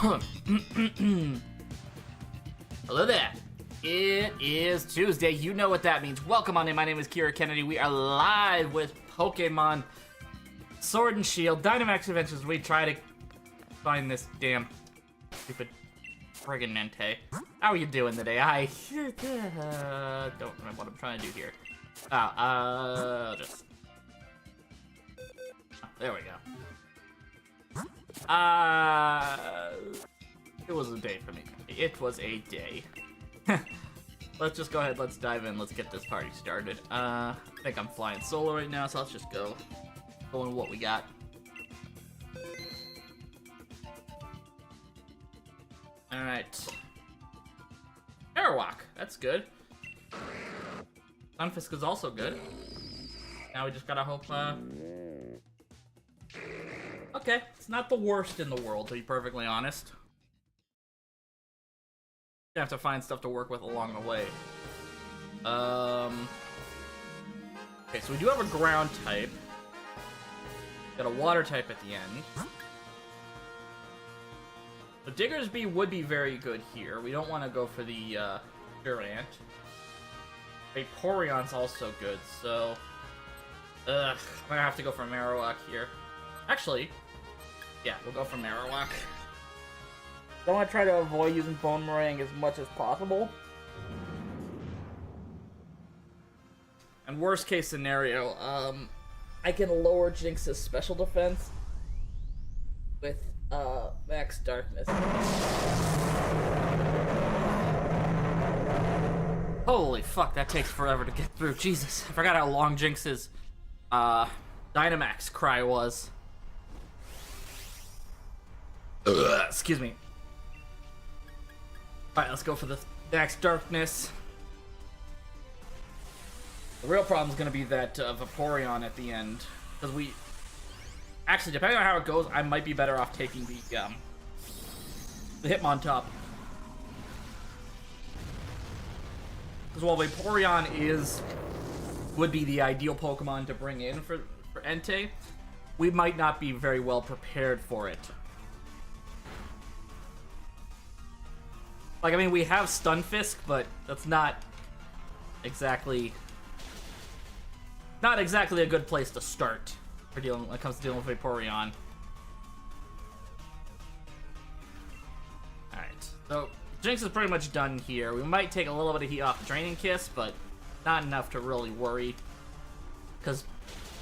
Hello there. It is Tuesday. You know what that means. Welcome on in. My name is Kira Kennedy. We are live with Pokemon Sword and Shield Dynamax Adventures. We try to find this damn stupid friggin' Entei. How are you doing today? I don't remember what I'm trying to do here. Just... There we go. It was a day for me. It was a day. Let's just go ahead, let's dive in, let's get this party started. I think I'm flying solo right now, so let's just go with what we got. Alright. Airwalk, that's good. Sunfisk is also good. Now we just gotta hope, okay, it's not the worst in the world, to be perfectly honest. You have to find stuff to work with along the way. Okay, so we do have a ground type. Got a water type at the end. The Diggersby would be very good here. We don't want to go for the Durant. Vaporeon's also good, so... I'm gonna have to go for Marowak here. Actually, yeah, we'll go for Marowak. I want to try to avoid using Bone Meringue as much as possible. And worst case scenario, I can lower Jinx's special defense with Max Darkness. Holy fuck, that takes forever to get through. Jesus, I forgot how long Jinx's Dynamax cry was. Excuse me. Alright, let's go for the Max Darkness. The real problem is going to be that Vaporeon at the end. Because we... Actually, depending on how it goes, I might be better off taking the Hitmontop. Because while Vaporeon would be the ideal Pokemon to bring in for Entei, we might not be very well prepared for it. Like, I mean, we have Stunfisk, but that's not exactly a good place to start for dealing when it comes to dealing with Vaporeon. Alright, so Jinx is pretty much done here. We might take a little bit of heat off Draining Kiss, but not enough to really worry, because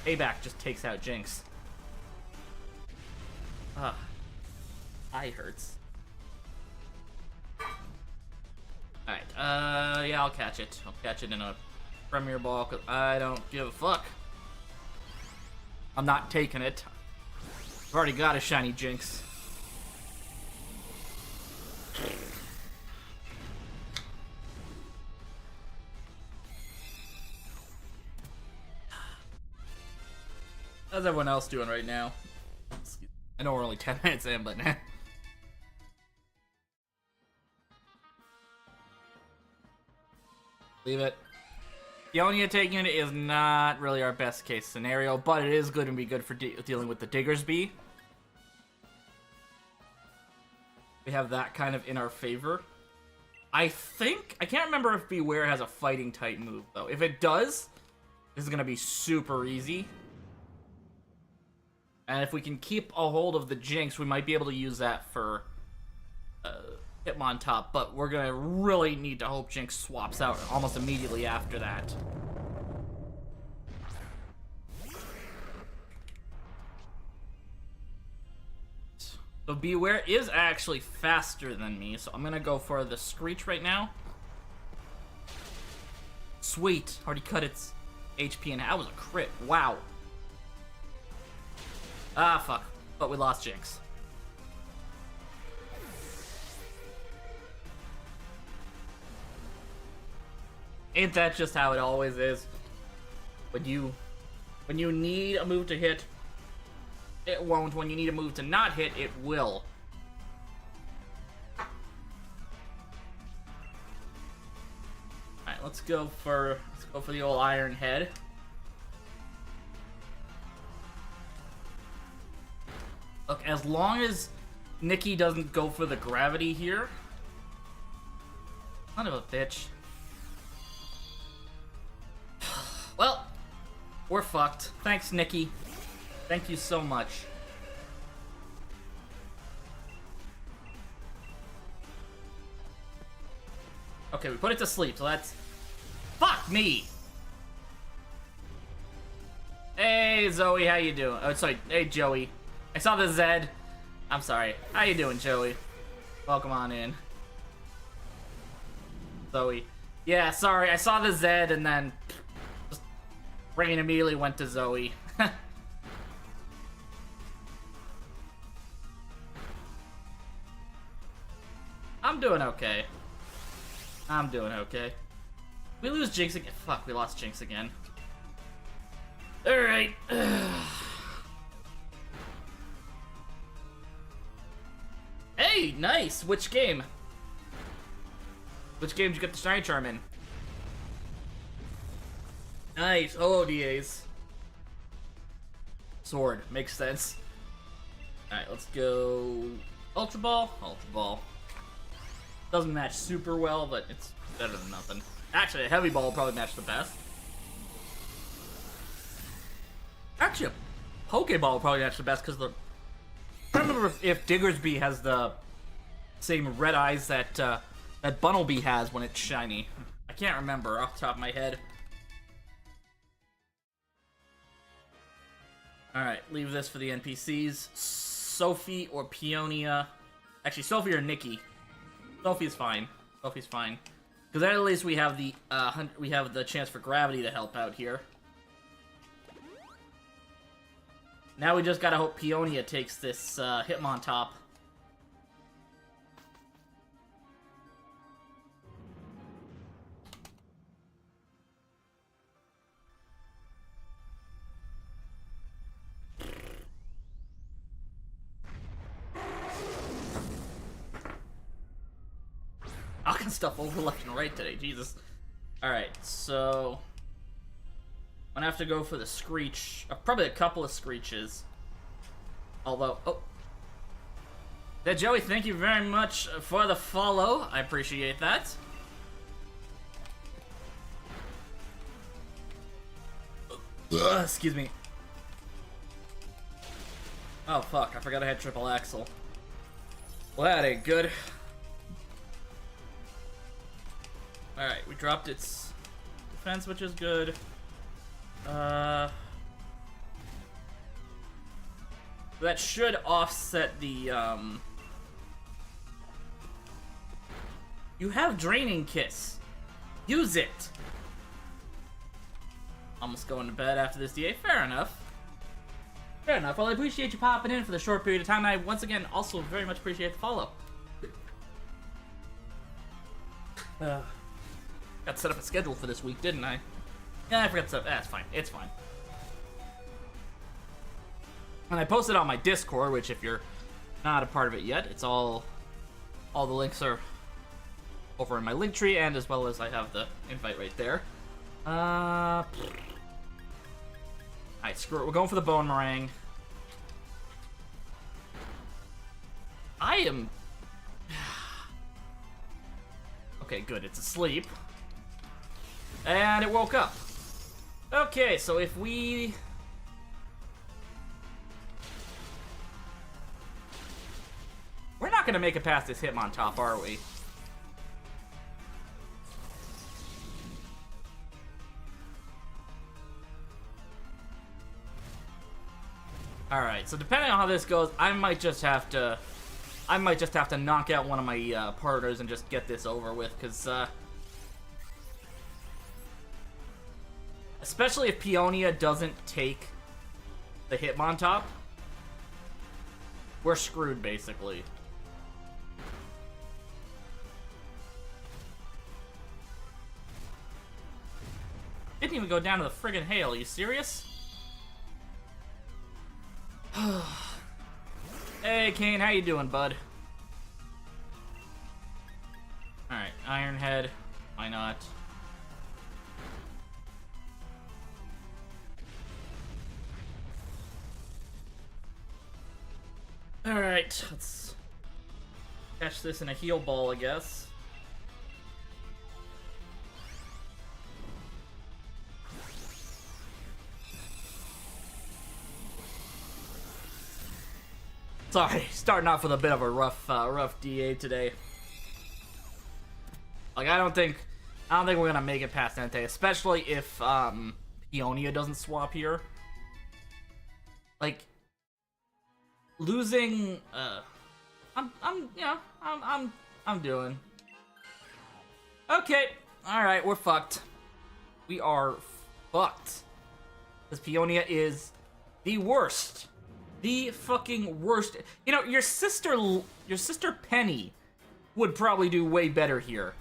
Payback just takes out Jinx. Ugh. Eye hurts. Alright, yeah, I'll catch it. I'll catch it in a Premier Ball, because I don't give a fuck. I'm not taking it. I've already got a shiny Jinx. How's everyone else doing right now? I know we're only 10 minutes in, but nah. Leave it. Ionia taking it is not really our best case scenario, but it is good and be good for dealing with the Diggersby. We have that kind of in our favor. I can't remember if Beware has a fighting type move, though. If it does, this is going to be super easy. And if we can keep a hold of the Jinx, we might be able to use that for Hitmontop, but we're gonna really need to hope Jinx swaps out almost immediately after that. So Beware is actually faster than me, so I'm gonna go for the Screech right now. Sweet, already cut its HP, and that was a crit. Wow. Ah, fuck. But we lost Jinx. Ain't that just how it always is? When you need a move to hit, it won't. When you need a move to not hit, it will. Alright, let's go for the old Iron Head. Look, as long as Nikki doesn't go for the gravity here. Son of a bitch. Well, we're fucked. Thanks, Nikki. Thank you so much. Okay, we put it to sleep, so that's... Fuck me! Hey, Zoe, how you doing? Oh, sorry. Hey, Joey. I saw the Zed. I'm sorry. How you doing, Joey? Welcome on in. Zoe. Yeah, sorry. I saw the Zed, and then... Just brain immediately went to Zoe. I'm doing okay. I'm doing okay. We lose Jinx again. Fuck, we lost Jinx again. Alright. Hey, nice! Which game? Which game did you get the Shiny Charm in? Nice. Oh, DAs. Sword. Makes sense. Alright, let's go... Ultra Ball? Ultra Ball. Doesn't match super well, but it's better than nothing. Actually, a Heavy Ball will probably match the best. Actually, a Pokeball will probably match the best because the... I don't remember if Diggersby has the same red eyes that that Bunnelby has when it's shiny. I can't remember off the top of my head. Alright, leave this for the NPCs. Sophie or Peonia. Actually, Sophie or Nikki. Sophie's fine. Sophie's fine. Because at least we have the chance for gravity to help out here. Now we just gotta hope Peonia takes this Hitmontop. Knocking stuff over left and right today, Jesus. Alright, so... I'm gonna have to go for the Screech. Probably a couple of Screeches. Although, oh. Yeah, Joey, thank you very much for the follow. I appreciate that. Excuse me. Oh, fuck. I forgot I had triple axle. Well, that ain't good. Alright, we dropped its defense, which is good. That should offset the, You have Draining Kiss. Use it! Almost going to bed after this DA. Fair enough. Fair enough. Well, I appreciate you popping in for the short period of time. I, once again, also very much appreciate the follow. Got to set up a schedule for this week, didn't I? Yeah, I forgot to set up. That's fine. It's fine. And I posted on my Discord, which if you're not a part of it yet, it's all the links are over in my link tree, and as well as I have the invite right there. Alright, screw it. We're going for the Bone Meringue. I am... Okay, good. It's asleep. And it woke up. Okay, so if we... We're not gonna make it past this Hitmontop, are we? Alright, so depending on how this goes, I might just have to knock out one of my partners and just get this over with, because especially if Peonia doesn't take the Hitmontop, we're screwed, basically. Didn't even go down to the friggin' hail, are you serious? Hey, Kane, how you doing, bud? Alright, Ironhead. Why not? Alright, let's Catch this in a heal ball, I guess. Sorry, starting off with a bit of a rough DA today. Like, I don't think we're gonna make it past ENTEI, especially if Peonia doesn't swap here. Like, losing. I'm doing. Okay, all right, we're fucked. We are fucked. Because Peonia is the worst. The fucking worst. You know, your sister Penny would probably do way better here.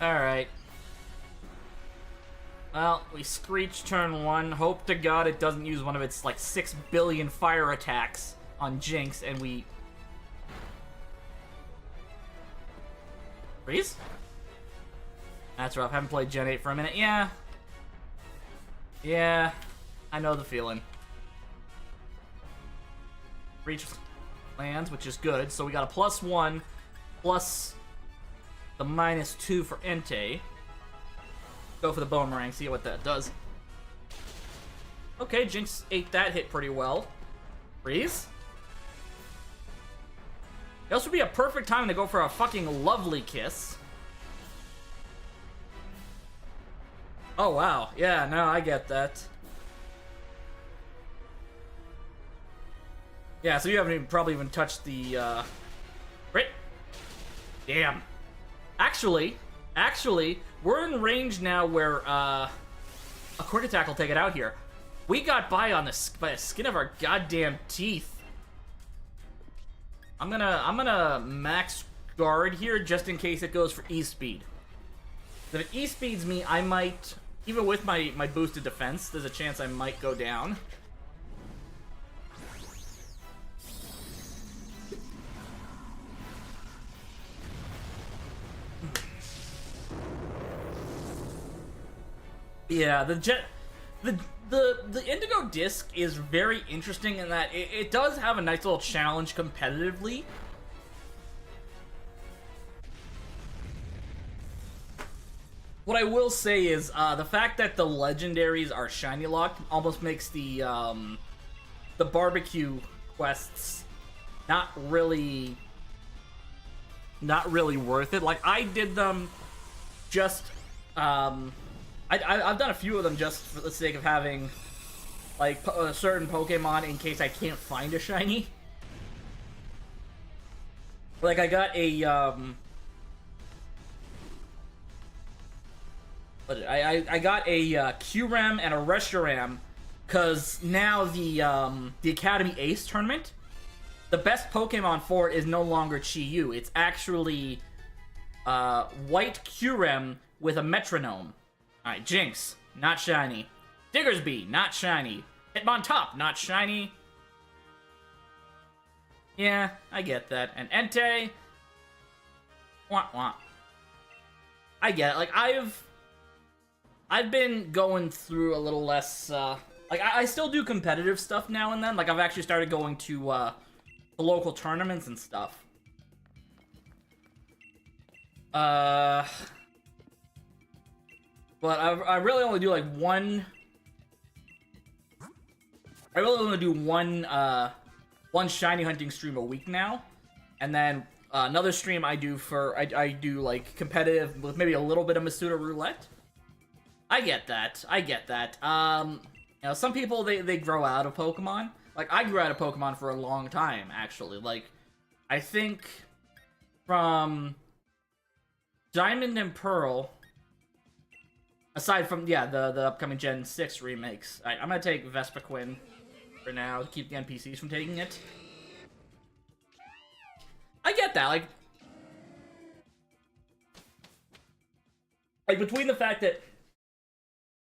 Alright. Well, we screech turn 1. Hope to God it doesn't use one of its, like, 6 billion fire attacks on Jinx, and we... Freeze? That's rough. Haven't played Gen 8 for a minute. Yeah. Yeah. I know the feeling. Reach lands, which is good. So we got a +1 plus the -2 for ENTEI. Go for the Boomerang, see what that does. Okay, Jinx ate that hit pretty well. Freeze? This would be a perfect time to go for a fucking lovely kiss. Oh, wow. Yeah, no, I get that. Yeah, so you haven't probably even touched the, Crit? Damn. Actually, we're in range now where, a quick attack will take it out here. We got by on by the skin of our goddamn teeth. I'm gonna max guard here just in case it goes for E-speed. If it E-speeds me, I might, even with my boosted defense, there's a chance I might go down. Yeah, the Indigo Disc is very interesting in that it does have a nice little challenge competitively. What I will say is the fact that the legendaries are shiny locked almost makes the barbecue quests not really worth it. Like, I did them just I've done a few of them just for the sake of having, like, a certain Pokemon in case I can't find a shiny. Like, I got a, I got a Kyurem and a Reshiram, because now the Academy Ace tournament, the best Pokemon for it is no longer Chi-Yu. It's actually White Kyurem with a Metronome. Alright, Jinx, not shiny. Diggersby, not shiny. Hitmontop, not shiny. Yeah, I get that. And ENTEI, wah wah. I get it. Like, I've been going through a little less, like, I still do competitive stuff now and then. Like, I've actually started going to, the local tournaments and stuff. But I really only do, like, one shiny hunting stream a week now. And then, another stream I do I do, like, competitive with maybe a little bit of Masuda Roulette. I get that. You know, some people, they grow out of Pokemon. Like, I grew out of Pokemon for a long time, actually. Like, I think from Diamond and Pearl, aside from, yeah, the upcoming Gen 6 remakes, I'm gonna take Vespiquen for now to keep the NPCs from taking it. I get that, like, between the fact that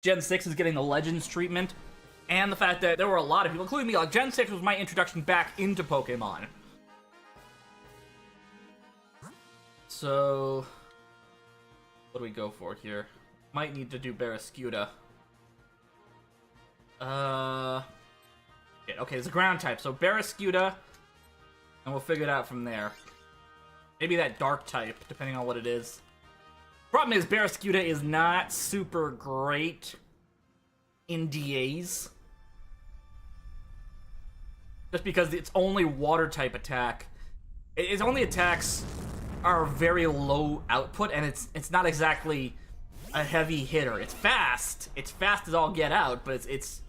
Gen 6 is getting the Legends treatment, and the fact that there were a lot of people, including me, like, Gen 6 was my introduction back into Pokemon. So, What do we go for here? Might need to do Barraskewda. Yeah, okay, it's a ground type, so Barraskewda, and we'll figure it out from there. Maybe that dark type, depending on what it is. Problem is, Barraskewda is not super great in DAs. Just because it's only water type attack. Its only attacks are very low output, and it's not exactly a heavy hitter. It's fast. It's fast as all get out, but it's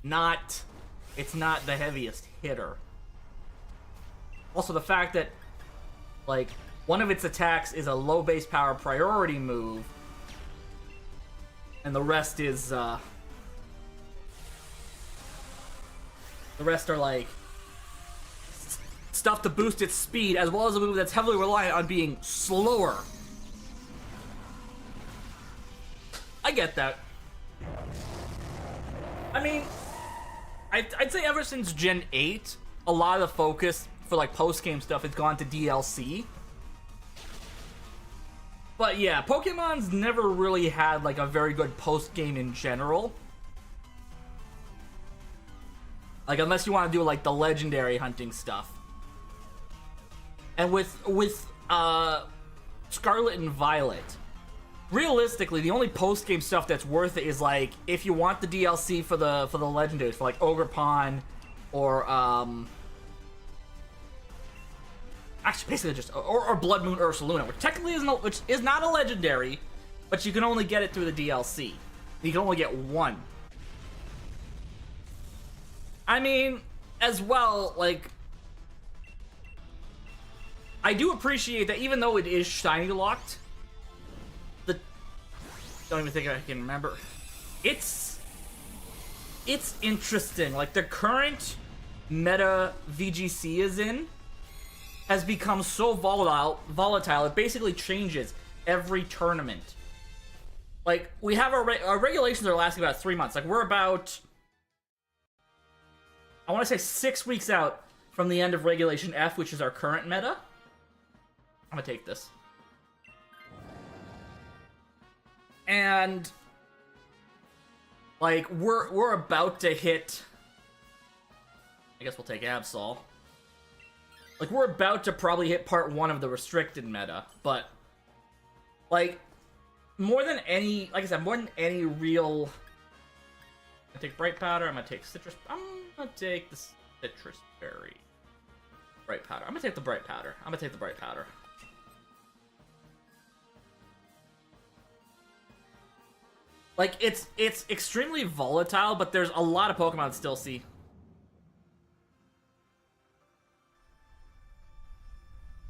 not the heaviest hitter. Also, the fact that, like, one of its attacks is a low base power priority move, and the rest is, the rest are, like, stuff to boost its speed, as well as a move that's heavily reliant on being slower. I get that. I mean, I'd say ever since Gen 8, a lot of the focus for, like, post-game stuff has gone to DLC. But yeah, Pokemon's never really had, like, a very good post-game in general. Like, unless you want to do, like, the legendary hunting stuff. And with Scarlet and Violet, realistically, the only post-game stuff that's worth it is, like, if you want the DLC for the legendaries, for, like, Ogerpon, or, actually, basically just, or Blood Moon Ursaluna, which technically is not a legendary, but you can only get it through the DLC. You can only get one. I mean, as well, like, I do appreciate that even though it is shiny locked, don't even think I can remember. It's interesting. Like, the current meta VGC is in has become so volatile, it basically changes every tournament. Like, we have our regulations are lasting about 3 months. Like, we're about, I want to say 6 weeks out from the end of Regulation F, which is our current meta. I'm gonna take this. And, like, we're about to hit, I guess we'll take Absol. Like, we're about to probably hit part 1 of the restricted meta, but, like, more than any, like I said, more than any real, I'm gonna take Bright Powder, I'm gonna take Citrus, I'm gonna take the Citrus Berry. Bright Powder, I'm gonna take the Bright Powder, Like, it's extremely volatile, but there's a lot of Pokemon that still see.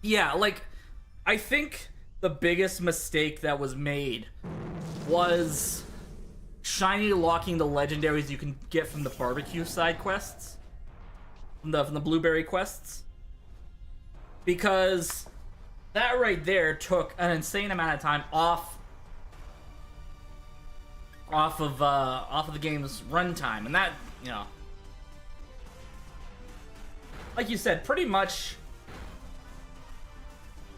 Yeah, like, I think the biggest mistake that was made was shiny locking the legendaries you can get from the barbecue side quests. From the blueberry quests. Because that right there took an insane amount of time off of the game's runtime, and that, you know, like you said, pretty much,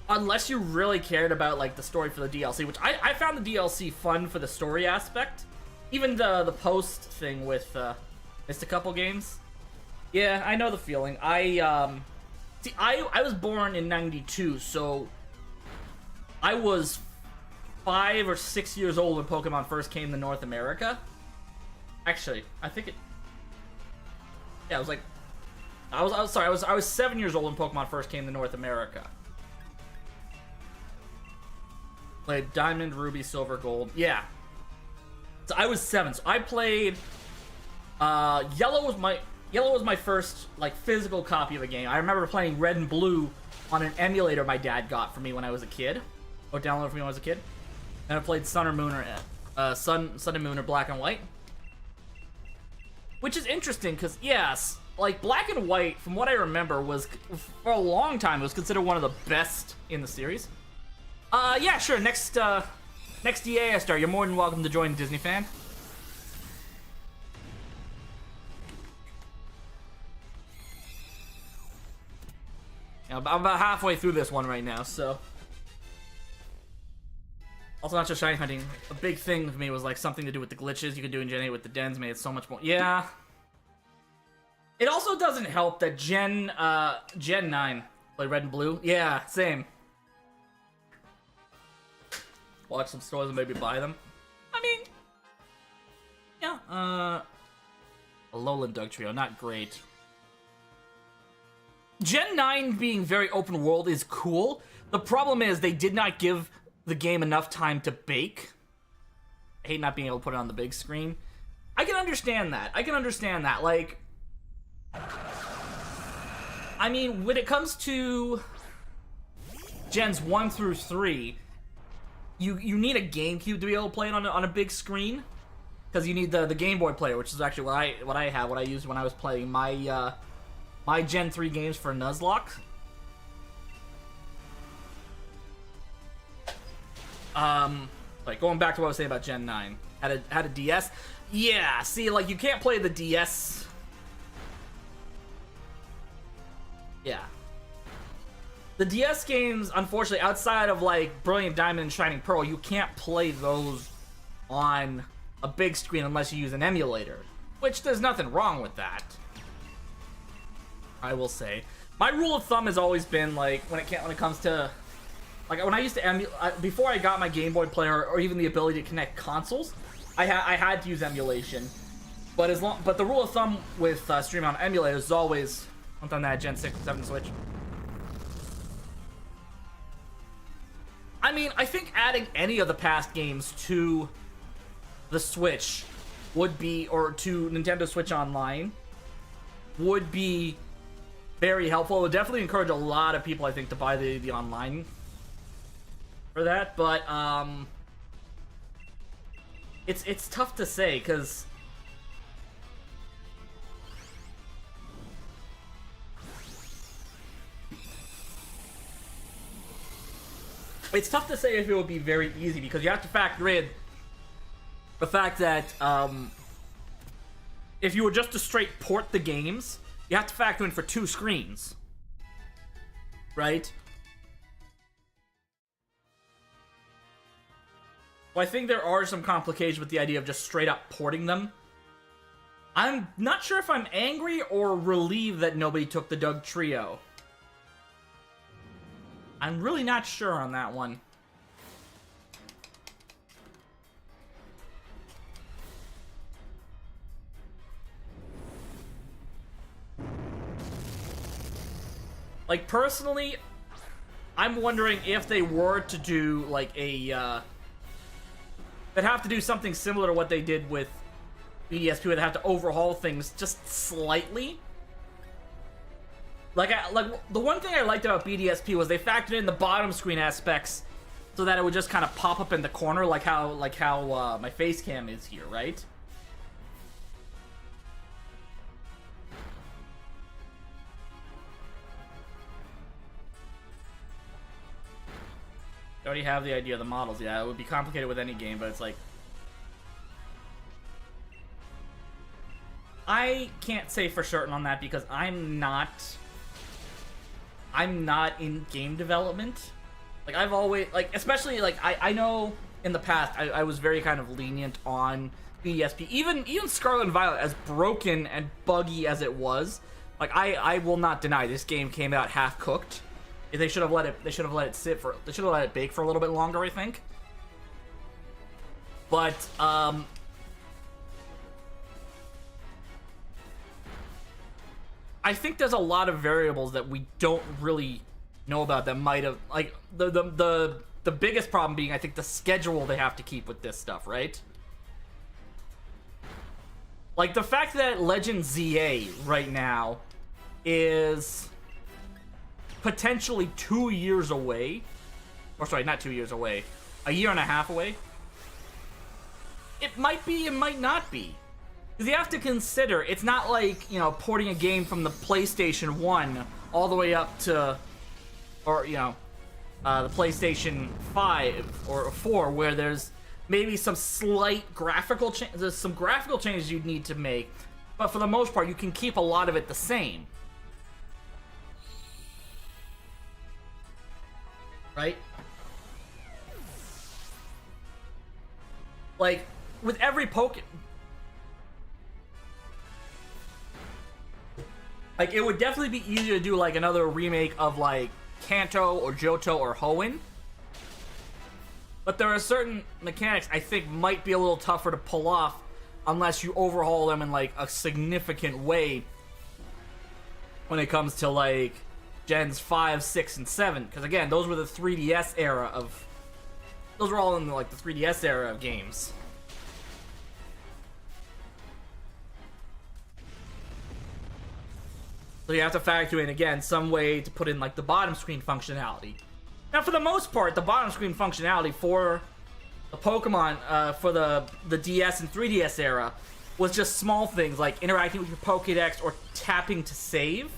unless you really cared about, like, the story for the DLC, which I found the DLC fun for the story aspect, even the post thing with missed a couple games. Yeah, I know the feeling. I was born in '92, so I was 5 or 6 years old when Pokemon first came to North America. Actually, I think it. Yeah, I was 7 years old when Pokemon first came to North America. Played Diamond, Ruby, Silver, Gold. Yeah. So I was 7. So I played. Yellow was my first, like, physical copy of a game. I remember playing Red and Blue on an emulator my dad got for me when I was a kid, or downloaded for me when I was a kid. And I played Sun or Moon or Sun and Moon or Black and White, which is interesting because, yes, like, Black and White, from what I remember, was, for a long time, it was considered one of the best in the series. Yeah, sure. Next EA star, you're more than welcome to join Disney Fan. I'm about halfway through this one right now, so. Also, not just shiny hunting. A big thing for me was like something to do with the glitches you could do in Gen 8 with the dens made it so much more. Yeah. It also doesn't help that Gen 9 play red and blue. Yeah, same. Watch some stores and maybe buy them. I mean, yeah. Alolan Dugtrio, not great. Gen 9 being very open world is cool. The problem is they did not give the game enough time to bake. I hate not being able to put it on the big screen. I can understand that. Like, I mean, when it comes to Gens 1 through 3, you need a GameCube to be able to play it on a big screen. Because you need the Game Boy player, which is actually what I used when I was playing my my Gen 3 games for Nuzlocke. Like going back to what I was saying about Gen 9, had a DS. Yeah, see, like you can't play the DS. Yeah. The DS games, unfortunately, outside of like Brilliant Diamond and Shining Pearl, you can't play those on a big screen unless you use an emulator. Which there's nothing wrong with that, I will say. My rule of thumb has always been like when it comes to like when I used to emulate before I got my Game Boy player or even the ability to connect consoles, I had to use emulation. But the rule of thumb with stream on emulators is always on that Gen 6 and 7 Switch. I mean, I think adding any of the past games to the Switch would be, or to Nintendo Switch Online, would be very helpful. It would definitely encourage a lot of people, I think, to buy the online for that. But it's tough to say because it's tough to say if it would be very easy because you have to factor in the fact that if you were just to straight port the games, you have to factor in for 2 screens, right? Well, I think there are some complications with the idea of just straight up porting them. I'm not sure if I'm angry or relieved that nobody took the Doug Trio. I'm really not sure on that one. Like, personally, I'm wondering if they were to do, like, they'd have to do something similar to what they did with BDSP, where they have to overhaul things just slightly. Like the one thing I liked about BDSP was they factored in the bottom screen aspects so that it would just kind of pop up in the corner, like how my face cam is here, right? I already have the idea of the models. Yeah, it would be complicated with any game, but it's like I can't say for certain on that because I'm not in game development. Like, I've always, like, especially, like, I know in the past I was very kind of lenient on BDSP. Even Scarlet and Violet, as broken and buggy as it was, like, I will not deny this game came out half cooked. They should have let it bake for a little bit longer, I think. But I think there's a lot of variables that we don't really know about that might have, like, the biggest problem being, I think, the schedule they have to keep with this stuff, right? Like, the fact that Legend ZA right now is potentially 2 years away, or sorry, not 2 years away, a year and a half away. It might be, it might not be. Because you have to consider, it's not like, you know, porting a game from the PlayStation 1 all the way up to, or, you know, the PlayStation 5 or 4, where there's maybe some slight graphical changes, there's some graphical changes you'd need to make, but for the most part, you can keep a lot of it the same. Right? Like, with every like, it would definitely be easier to do, like, another remake of, like, Kanto or Johto or Hoenn. But there are certain mechanics I think might be a little tougher to pull off unless you overhaul them in, like, a significant way when it comes to, like, Gens 5, 6, and 7. Because, again, those were the 3DS era of... Those were all in, like, the 3DS era of games. So you have to factor in, again, some way to put in, like, the bottom screen functionality. Now, for the most part, the bottom screen functionality for the Pokemon, for the DS and 3DS era, was just small things, like interacting with your Pokédex or tapping to save.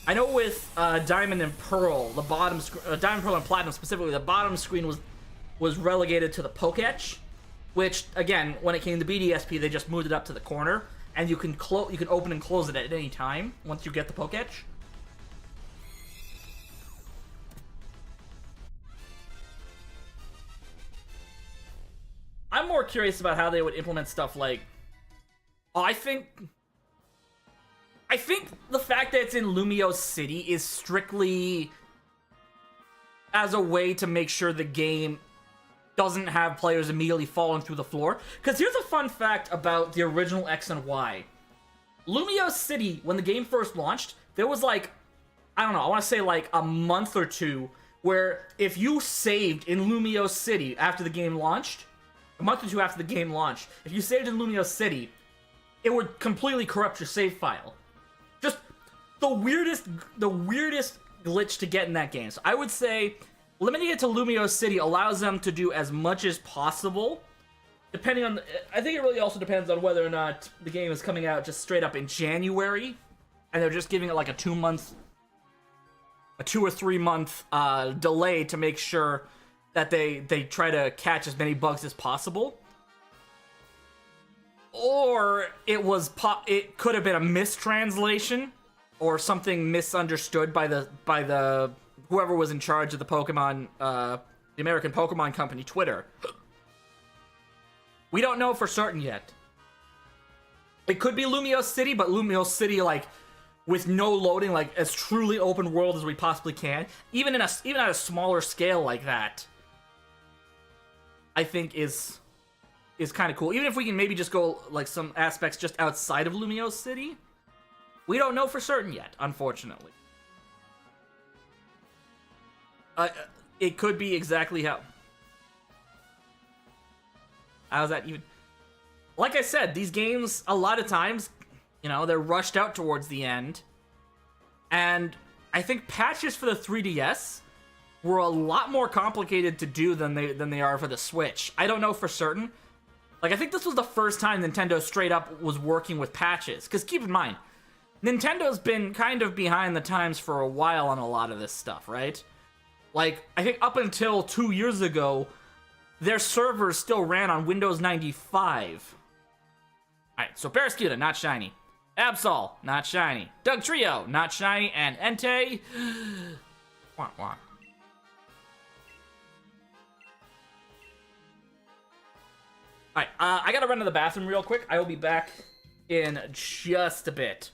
I know with Diamond and Pearl, the bottom Diamond, Pearl, and Platinum specifically, the bottom screen was relegated to the Pokéetch, which, again, when it came to BDSP, they just moved it up to the corner. And you can open and close it at any time once you get the Pokéetch. I'm more curious about how they would implement stuff like... I think the fact that it's in Lumiose City is strictly as a way to make sure the game doesn't have players immediately falling through the floor. Because here's a fun fact about the original X and Y. Lumiose City, when the game first launched, there was like, I don't know, I want to say like a month or two where if you saved in Lumiose City after the game launched, a month or two after the game launched, if you saved in Lumiose City, it would completely corrupt your save file. Just the weirdest glitch to get in that game. So I would say limiting it to Lumiose City allows them to do as much as possible, depending on... I think it really also depends on whether or not the game is coming out just straight up in January, and they're just giving it like a 2 or 3 month delay to make sure that they try to catch as many bugs as possible. Or it could have been a mistranslation or something misunderstood by the whoever was in charge of the Pokemon, the American Pokemon Company Twitter. We don't know for certain yet. It could be Lumiose City, but Lumiose City, like, with no loading, like, as truly open world as we possibly can, even at a smaller scale like that, I think is kind of cool. Even if we can maybe just go, like, some aspects just outside of Lumiose City, we don't know for certain yet, unfortunately. It could be exactly how... How's that even... Like I said, these games, a lot of times, you know, they're rushed out towards the end. And I think patches for the 3DS were a lot more complicated to do than they are for the Switch. I don't know for certain. Like, I think this was the first time Nintendo straight up was working with patches. Because keep in mind, Nintendo's been kind of behind the times for a while on a lot of this stuff, right? Like, I think up until 2 years ago, their servers still ran on Windows 95. Alright, so Barraskewda, not shiny. Absol, not shiny. Dugtrio, not shiny. And Entei... wah, wah. Alright, I gotta run to the bathroom real quick. I will be back in just a bit.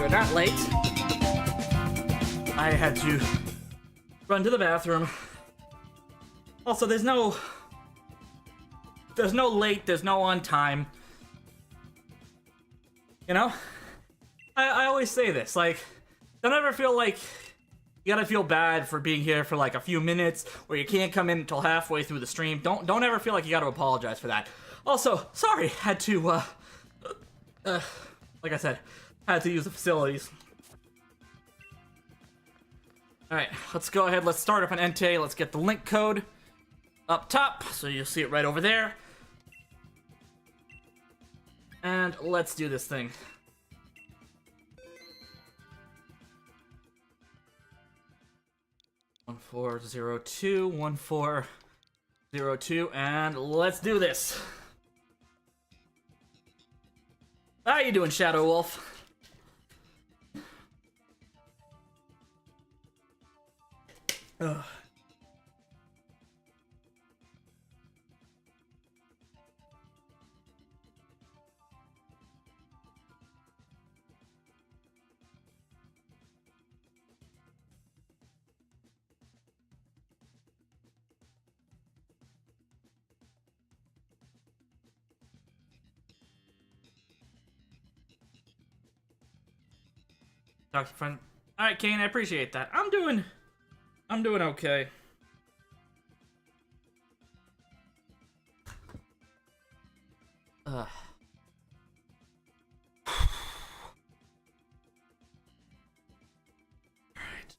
You're not late. I had to run to the bathroom. Also, there's no late, there's no on time. You know? I always say this, like, don't ever feel like you gotta feel bad for being here for like a few minutes, or you can't come in until halfway through the stream. Don't ever feel like you gotta apologize for that. Also, sorry, had to, like I said, had to use the facilities. Alright, let's go ahead, let's start up an ENTEI, let's get the link code up top, so you'll see it right over there. And let's do this thing. One 1402, 1402, and let's do this. How you doing, Shadow Wolf? Ugh. Talk to friend. All right, Kane, I appreciate that. I'm doing okay. Ugh. Alright.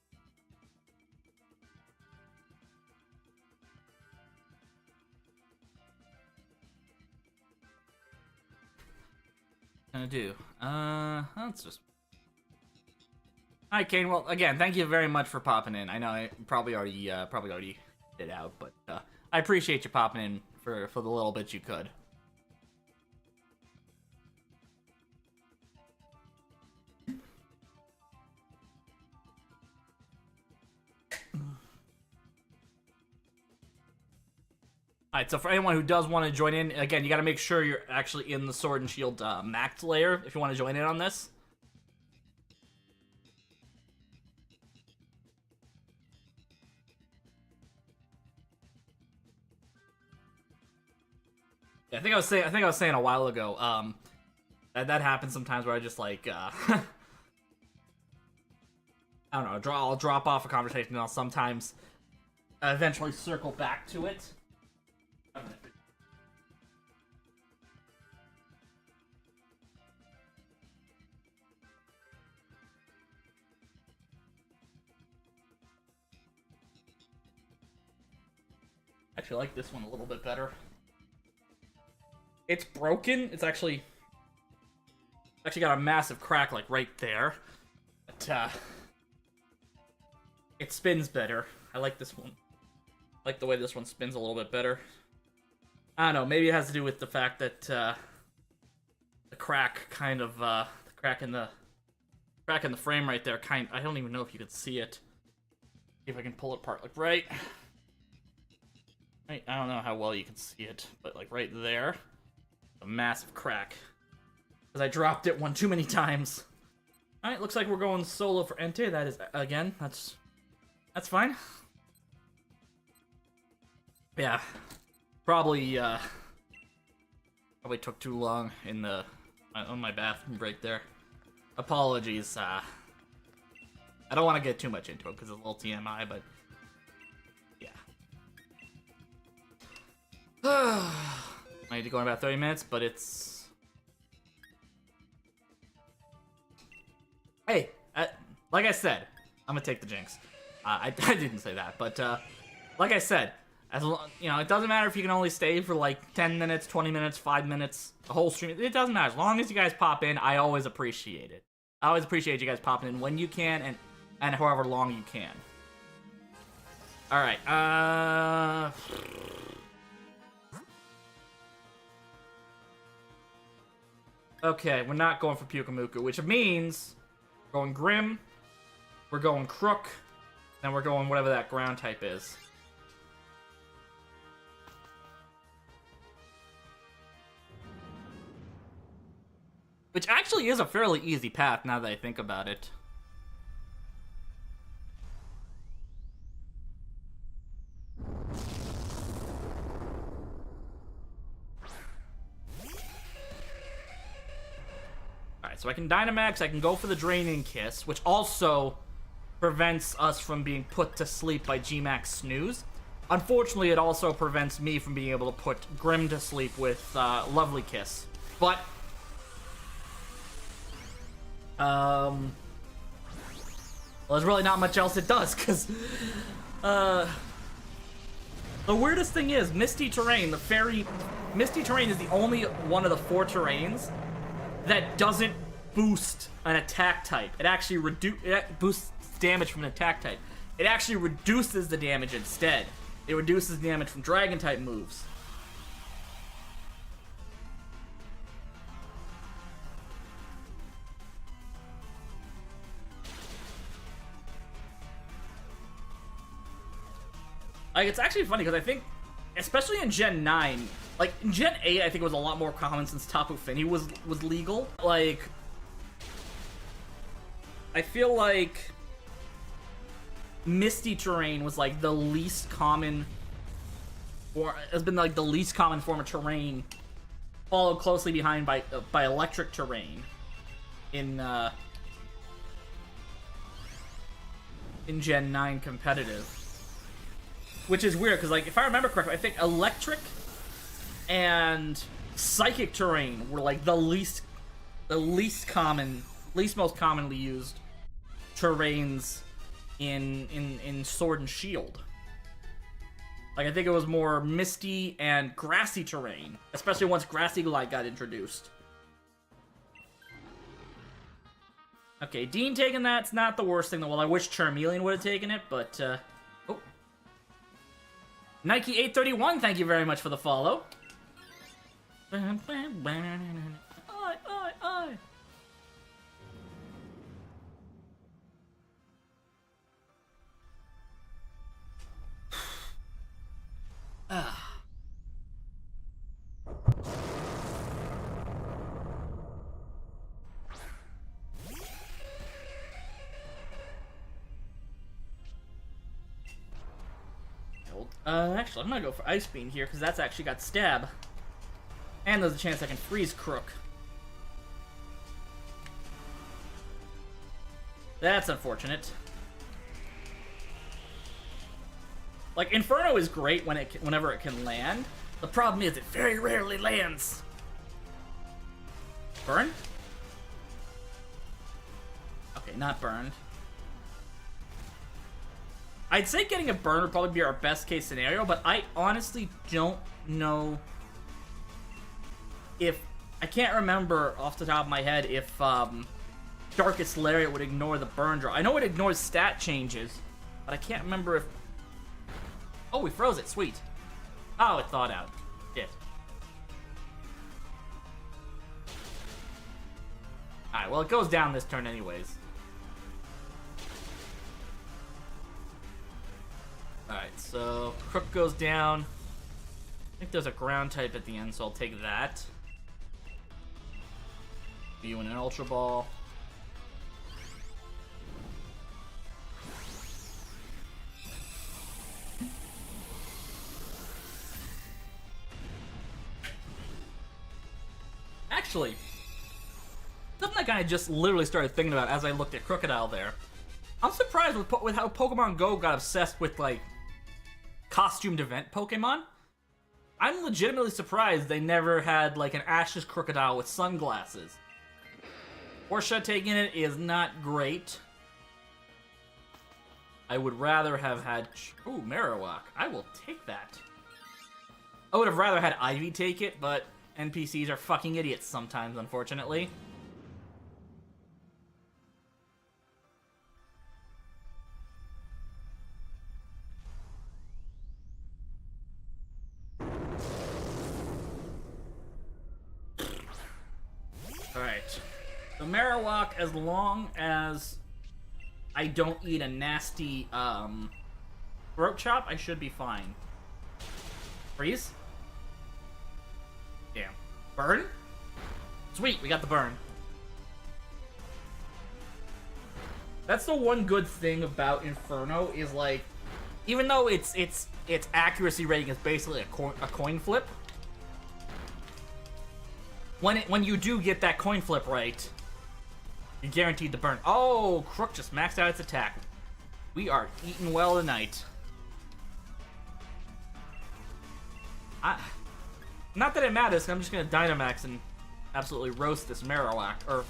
Gonna do. Let's just. Hi, Kane. Well, again, thank you very much for popping in. I know I probably already did out, but I appreciate you popping in for the little bit you could. Alright, so for anyone who does want to join in, again, you gotta make sure you're actually in the Sword and Shield max layer if you want to join in on this. Yeah, I think I was saying a while ago, that happens sometimes where I just like, I don't know, I'll drop off a conversation and I'll sometimes eventually circle back to it. Actually, I like this one a little bit better. It's broken. It's actually got a massive crack like right there. But it spins better. I like this one. I like the way this one spins a little bit better. I don't know, maybe it has to do with the fact that the crack kind of the crack in the frame right there I don't even know if you could see it. See if I can pull it apart like right. I don't know how well you can see it, but like right there. A massive crack. Because I dropped it one too many times. Alright, looks like we're going solo for ENTEI. That is, again, that's fine. Yeah. Probably took too long on my bathroom break there. Apologies. I don't want to get too much into it because it's a little TMI, but yeah. I need to go in about 30 minutes, but it's... Hey, like I said, I'm gonna take the jinx. I didn't say that, but like I said, you know, it doesn't matter if you can only stay for like 10 minutes, 20 minutes, 5 minutes, the whole stream. It doesn't matter. As long as you guys pop in, I always appreciate it. I always appreciate you guys popping in when you can and however long you can. All right. Okay, we're not going for Pukamuku, which means we're going Grim, we're going Crook, and we're going whatever that ground type is. Which actually is a fairly easy path now that I think about it. Alright, so I can Dynamax, I can go for the Draining Kiss, which also prevents us from being put to sleep by Gmax Snooze. Unfortunately, it also prevents me from being able to put Grim to sleep with Lovely Kiss. But well, there's really not much else it does, because the weirdest thing is Misty Terrain, Misty Terrain is the only one of the 4 terrains that doesn't boost an attack type. It actually it boosts damage from an attack type. It actually reduces the damage instead. It reduces damage from dragon type moves. Like, it's actually funny because I think, especially in Gen 9, like in Gen 8, I think it was a lot more common since Tapu Fini was legal. Like, I feel like Misty Terrain was like the least common, or has been like the least common form of terrain, followed closely behind by Electric Terrain in Gen 9 competitive. Which is weird, because, like, if I remember correctly, I think Electric and Psychic Terrain were, like, the least most commonly used terrains in Sword and Shield. Like, I think it was more Misty and Grassy Terrain, especially once Grassy Glide got introduced. Okay, Dean taking that's not the worst thing. Well, I wish Charmeleon would have taken it, but, oh. Nike831, thank you very much for the follow. Oi, oi, oi. Actually, I'm gonna go for Ice Beam here, because that's actually got Stab. And there's a chance I can freeze Crook. That's unfortunate. Like, Inferno is great whenever it can land. The problem is it very rarely lands. Burn? Okay, not burned. I'd say getting a burn would probably be our best case scenario, but I honestly don't know if... I can't remember off the top of my head if Darkest Lariat would ignore the burn draw. I know it ignores stat changes, but I can't remember if... Oh, we froze it. Sweet. Oh, it thawed out. Shit. Alright, well, it goes down this turn anyways. Alright, so Crook goes down. I think there's a ground type at the end, so I'll take that. You and an Ultra Ball. Actually, something I kind of just literally started thinking about as I looked at Crocodile there. I'm surprised with how Pokemon Go got obsessed with, like, costumed event Pokemon. I'm legitimately surprised they never had, like, an Ash's Crocodile with sunglasses. Porsche taking it is not great. I would rather have had... Ooh, Marowak. I will take that. I would have rather had Ivy take it, but NPCs are fucking idiots sometimes, unfortunately. Alright. So Marowak, as long as I don't eat a nasty throat chop, I should be fine. Freeze? Damn. Burn? Sweet, we got the burn. That's the one good thing about Inferno is like, even though its accuracy rating is basically a coin flip, when you do get that coin flip right, you're guaranteed to burn. Oh, Crook just maxed out its attack. We are eating well tonight. Not that it matters, I'm just gonna Dynamax and absolutely roast this Marowak. Or,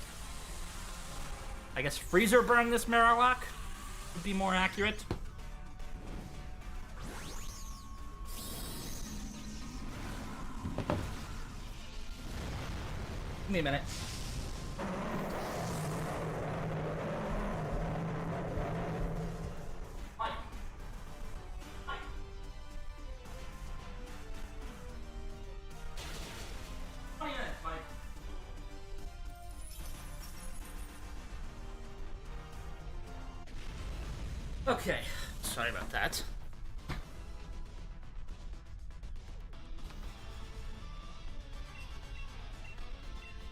I guess Freezer burn this Marowak would be more accurate. Give me a minute. Okay, sorry about that.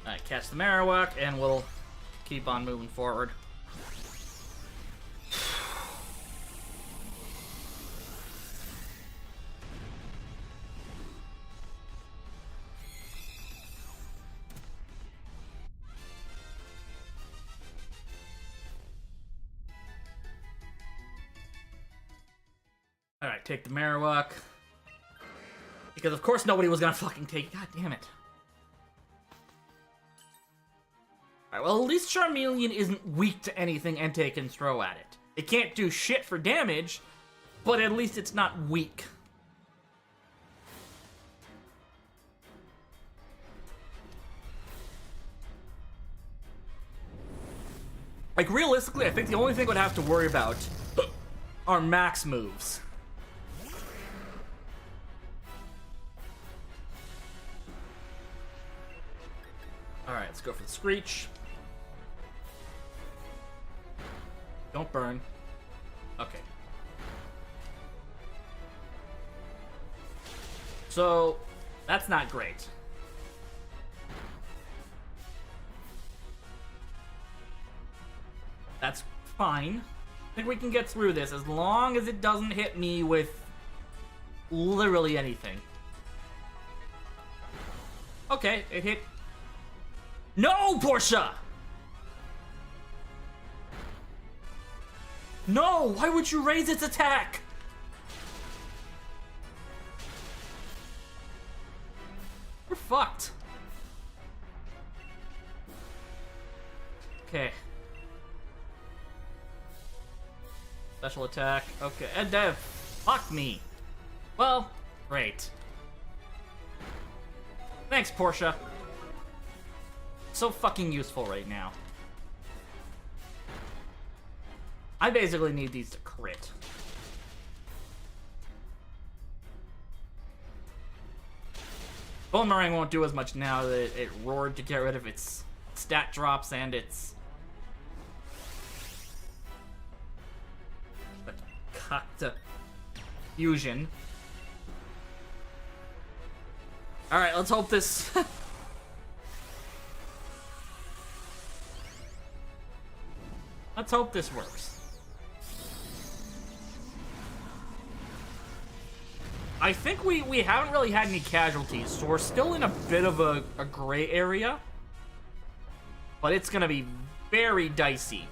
Alright, catch the Marowak, and we'll keep on moving forward. Alright, take the Marowak. Because of course nobody was gonna fucking take it. God damn it. Alright, well at least Charmeleon isn't weak to anything Entei can throw at it. It can't do shit for damage, but at least it's not weak. Like, realistically, I think the only thing we'd have to worry about are max moves. Alright, let's go for the Screech. Don't burn. Okay. So, that's not great. That's fine. I think we can get through this as long as it doesn't hit me with literally anything. Okay, it hit. No, Portia! No, why would you raise its attack? We're fucked. Okay. Special attack. Okay, and fuck me. Well, great. Thanks, Portia. So fucking useful right now. I basically need these to crit. Boomerang won't do as much now that it roared to get rid of its stat drops and its Cacta fusion. Alright, let's hope this let's hope this works. I think we haven't really had any casualties, so we're still in a bit of a gray area. But it's gonna be very dicey.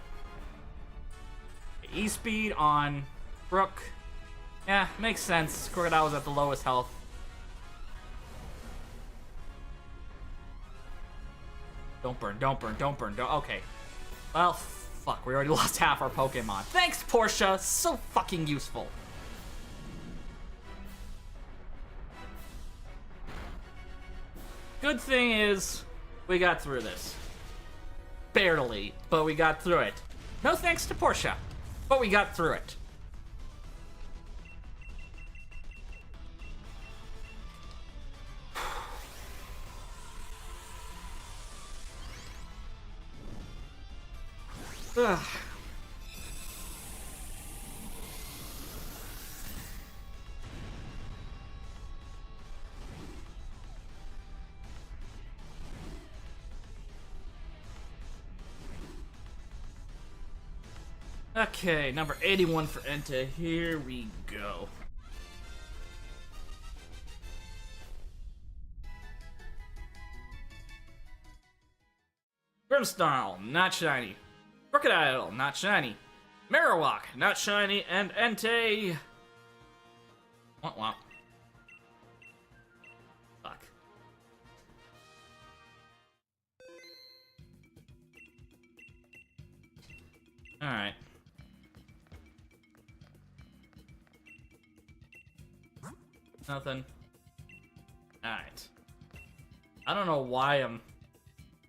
E-speed on Brook. Yeah, makes sense. Crocodile was at the lowest health. Don't burn, don't burn, don't burn, don't. Okay. Well, fuck, we already lost half our Pokemon. Thanks, Portia! So fucking useful. Good thing is, we got through this. Barely, but we got through it. No thanks to Portia, but we got through it. Ugh. Okay, number 81 for ENTEI. Here we go. Brimstone, not shiny. Crocodile, not shiny. Marowak, not shiny. And ENTEI. Womp womp. Fuck. Alright. Nothing. Alright. I don't know why I'm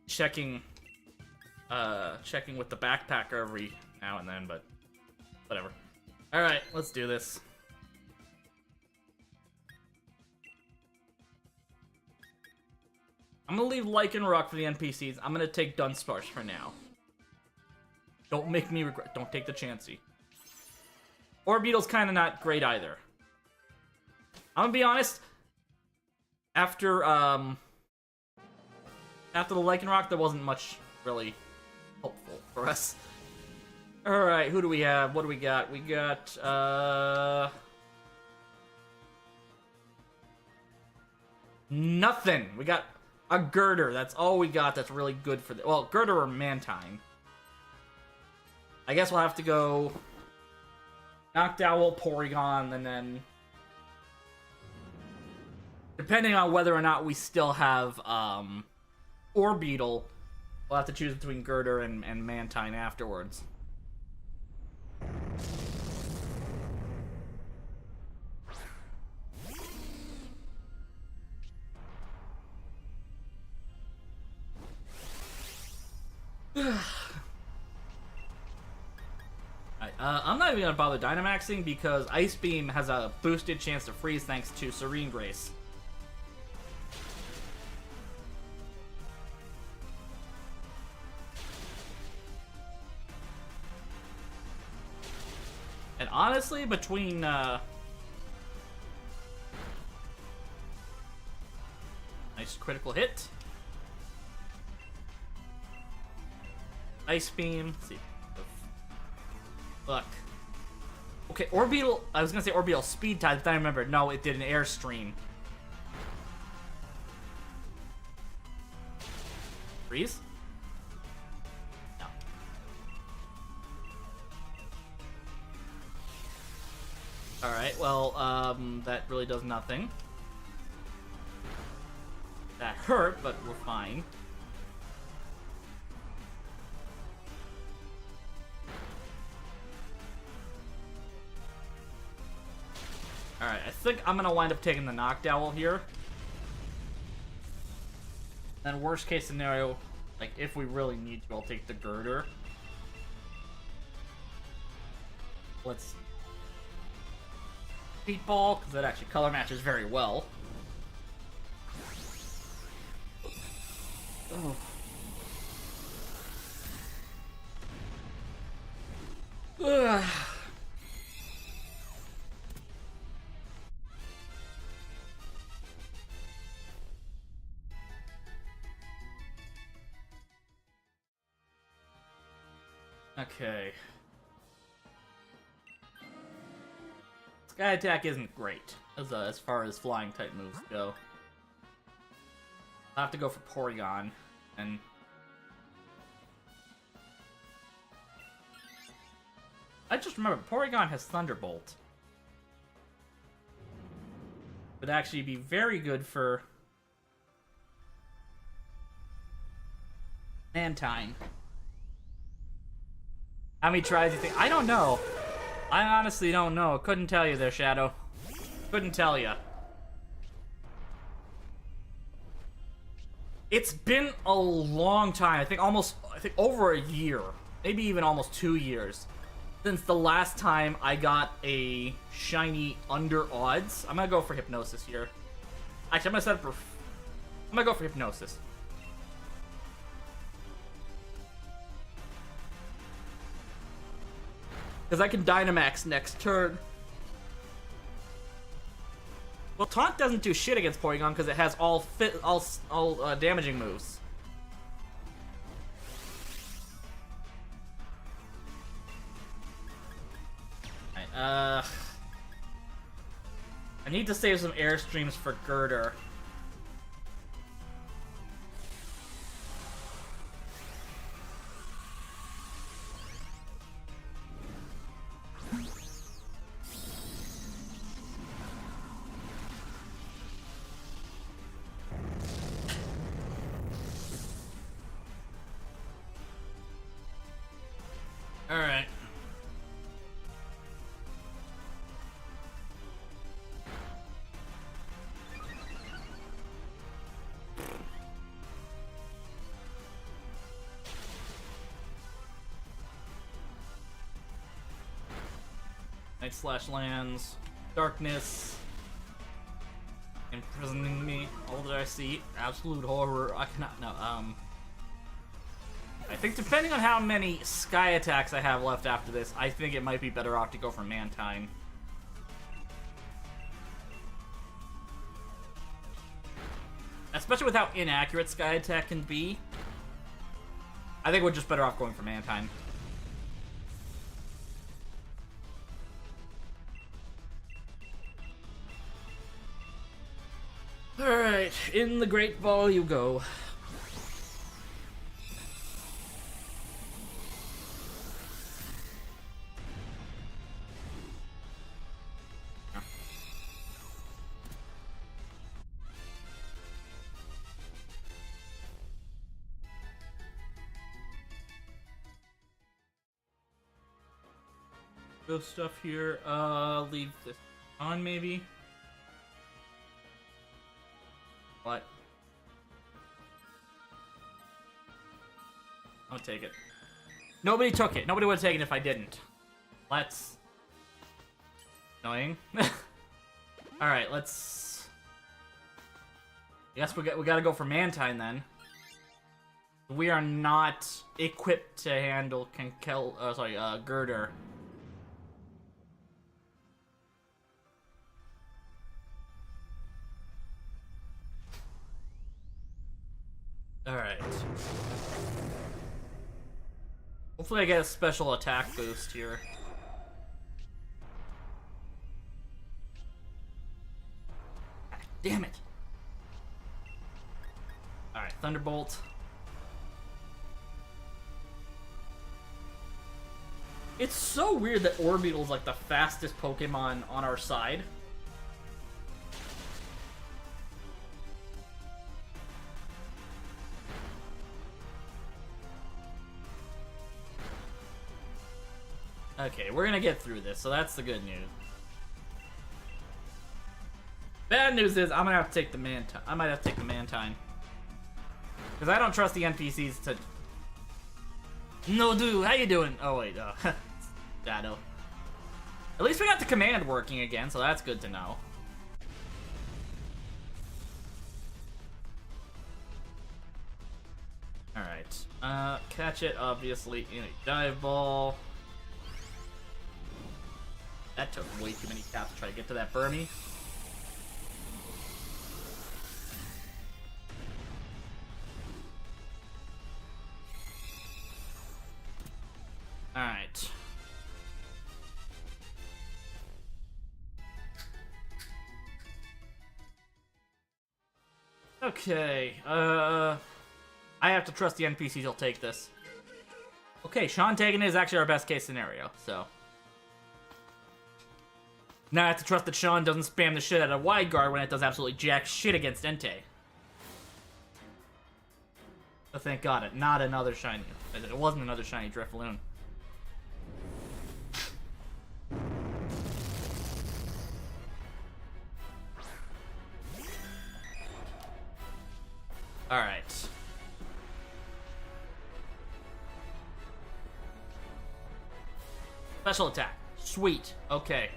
checking with the backpacker every now and then, but whatever. Alright, let's do this. I'm gonna leave Lycanroc for the NPCs. I'm gonna take Dunsparce for now. Don't make me regret. Don't take the chancey. Orbeetle's kinda not great either. I'm gonna be honest. After the Lycanroc, there wasn't much really helpful for us. Alright, who do we have? What do we got? We got, nothing. We got a Girder. That's all we got that's really good for the... Well, Girder or Mantine. I guess we'll have to go... Noctowl, Porygon, and then... Depending on whether or not we still have, Orbeetle, we'll have to choose between Girder and Mantine afterwards. I'm not even gonna bother Dynamaxing because Ice Beam has a boosted chance to freeze thanks to Serene Grace. And honestly, between nice critical hit, Ice Beam. Let's see. Fuck. Okay, Orbeetle. I was gonna say Orbeetle Speed type, but then I remembered. No, it did an Airstream. Freeze? No. Alright, well, that really does nothing. That hurt, but we're fine. Alright, I think I'm gonna wind up taking the Noctowl here. Then worst case scenario, like if we really need to, I'll take the Girder. Let's Speed Ball, because that actually color matches very well. Oh. Ugh. Okay. Sky Attack isn't great as far as flying type moves go. I'll have to go for Porygon, and I just remember Porygon has Thunderbolt. Would actually be very good for Mantine. How many tries do you think? I don't know. I honestly don't know. Couldn't tell you there, Shadow. Couldn't tell you. It's been a long time. I think over a year. Maybe even almost 2 years. Since the last time I got a shiny under odds. I'm gonna go for Hypnosis here. Actually, I'm gonna go for Hypnosis. Because I can Dynamax next turn. Well, Taunt doesn't do shit against Porygon because it has all damaging moves. I need to save some airstreams for Girder. Alright. Night slash lands. Darkness. Imprisoning me. All that I see. Absolute horror. I cannot. No, I think depending on how many sky attacks I have left after this, I think it might be better off to go for Mantine. Especially with how inaccurate sky attack can be. I think we're just better off going for Mantine. Alright, in the Great Ball you go. Stuff here. Leave this on maybe. What? I'll take it. Nobody took it. Nobody would have taken it if I didn't. Let's. Annoying. All right, let's. I guess we gotta go for Mantine then. We are not equipped to handle Girder. Alright. Hopefully I get a special attack boost here. Damn it! Alright, Thunderbolt. It's so weird that Orbeetle's like the fastest Pokemon on our side. Okay, we're gonna get through this, so that's the good news. Bad news is I'm gonna have to take the Mantine. I might have to take the Mantine. Because I don't trust the NPCs to... No, dude, how you doing? Oh, wait, Shadow. At least we got the command working again, so that's good to know. Alright. Catch it, obviously, in a dive ball. That took way too many taps to try to get to that Burmy. Alright. Okay, I have to trust the NPCs will take this. Okay, Sean taking it is actually our best case scenario, so... Now I have to trust that Sean doesn't spam the shit out of Wide Guard when it does absolutely jack shit against Entei. But thank God, not another shiny. It wasn't another shiny Drifloon. Alright. Special attack. Sweet. Okay.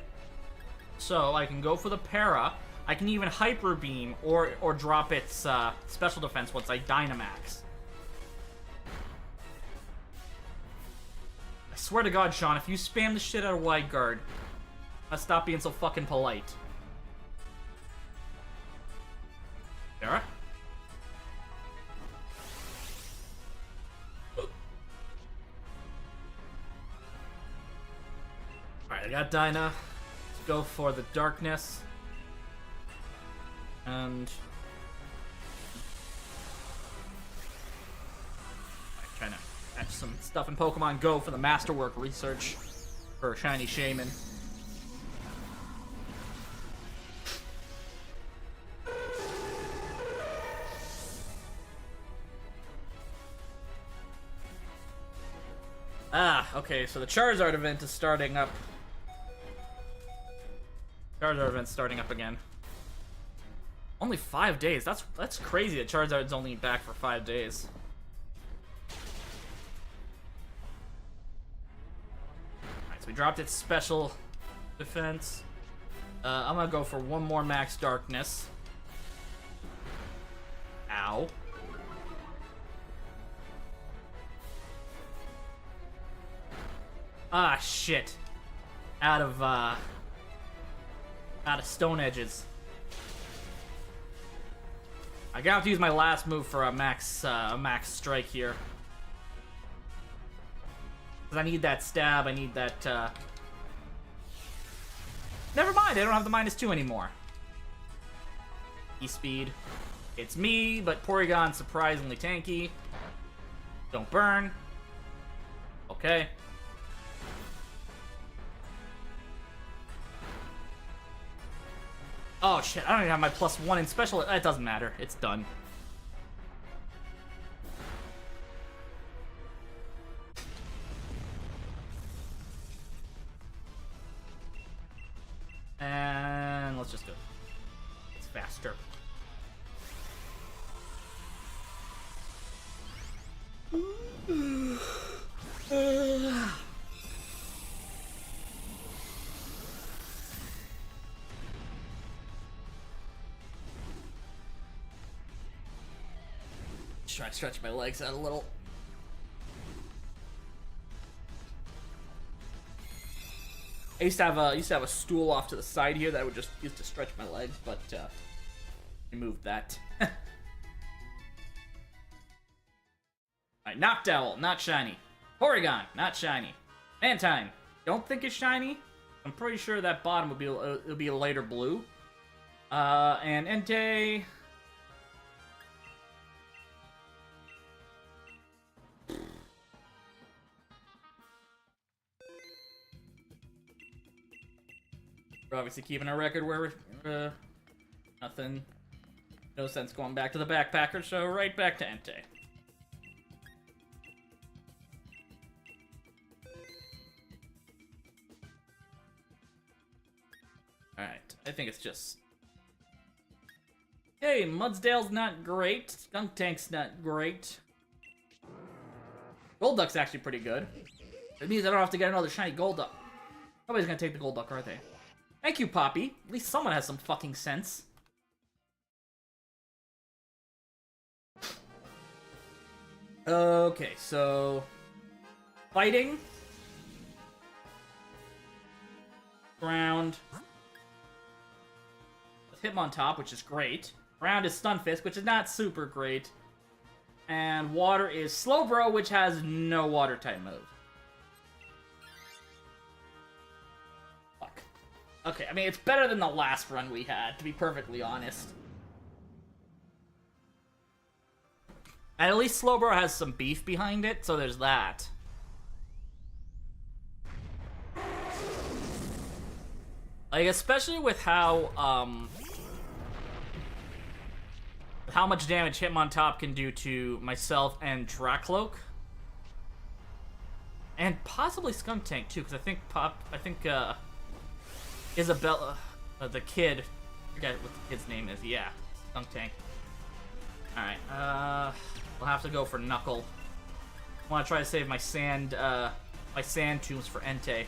So I can go for the Para. I can even Hyper Beam or drop its special defense once I Dynamax. I swear to God, Sean, if you spam the shit out of Wide Guard, I'll stop being so fucking polite. Para? Alright, Alright, I got Dyna. Let's go for the darkness. And... I'm trying to catch some stuff in Pokemon Go for the Masterwork research for Shiny Shaman. Ah, okay, so the Charizard event is starting up. Charizard event's starting up again. Only 5 days. That's crazy that Charizard's only back for 5 days. Alright, so we dropped its special defense. I'm gonna go for one more Max Darkness. Ow. Ah, shit. Out of Stone Edges. I gotta have to use my last move for a max strike here. Cause I need that stab, I need that, Never mind, I don't have the -2 anymore. E-speed. It's me, but Porygon's surprisingly tanky. Don't burn. Okay. Oh shit, I don't even have my +1 in special. It doesn't matter. It's done. And let's just go. It's faster. Try to stretch my legs out a little. I used to have a stool off to the side here that I would just use to stretch my legs, but I moved that. Alright, Noctowl, not shiny. Porygon, not shiny. Mantine, don't think it's shiny. I'm pretty sure that bottom will be a lighter blue. And Entei. We're obviously keeping a record where nothing, no sense going back to the backpacker, so right back to Entei. Alright, I think it's just... Hey, Mudsdale's not great, Skunk Tank's not great. Golduck's actually pretty good. It means I don't have to get another shiny Golduck. Nobody's gonna take the Golduck, are they? Thank you, Poppy. At least someone has some fucking sense. Okay, so... Fighting. Ground. With Hitmontop, which is great. Ground is Stunfisk, which is not super great. And water is Slowbro, which has no water type move. Okay, I mean, it's better than the last run we had, to be perfectly honest. And at least Slowbro has some beef behind it, so there's that. Like, especially with how much damage Hitmontop can do to myself and Dracloak. And possibly Skunk Tank, too, because I think, Isabella, the kid, I forget what the kid's name is. Yeah, Skunk Tank. Alright, we'll have to go for Knuckle. I want to try to save my sand tombs for Entei.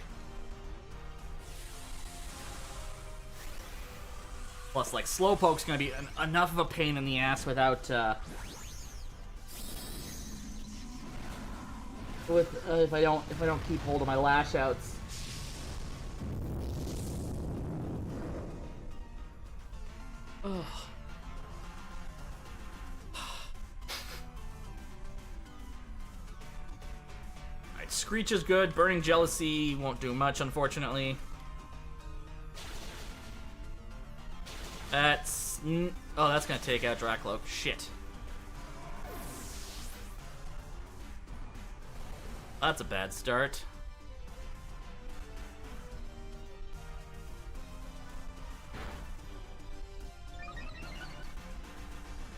Plus, like, Slowpoke's gonna be enough of a pain in the ass without, if I don't keep hold of my lash outs. Ugh. Alright, Screech is good. Burning Jealousy won't do much, unfortunately. That's... Oh, that's gonna take out Dracloak. Shit. That's a bad start.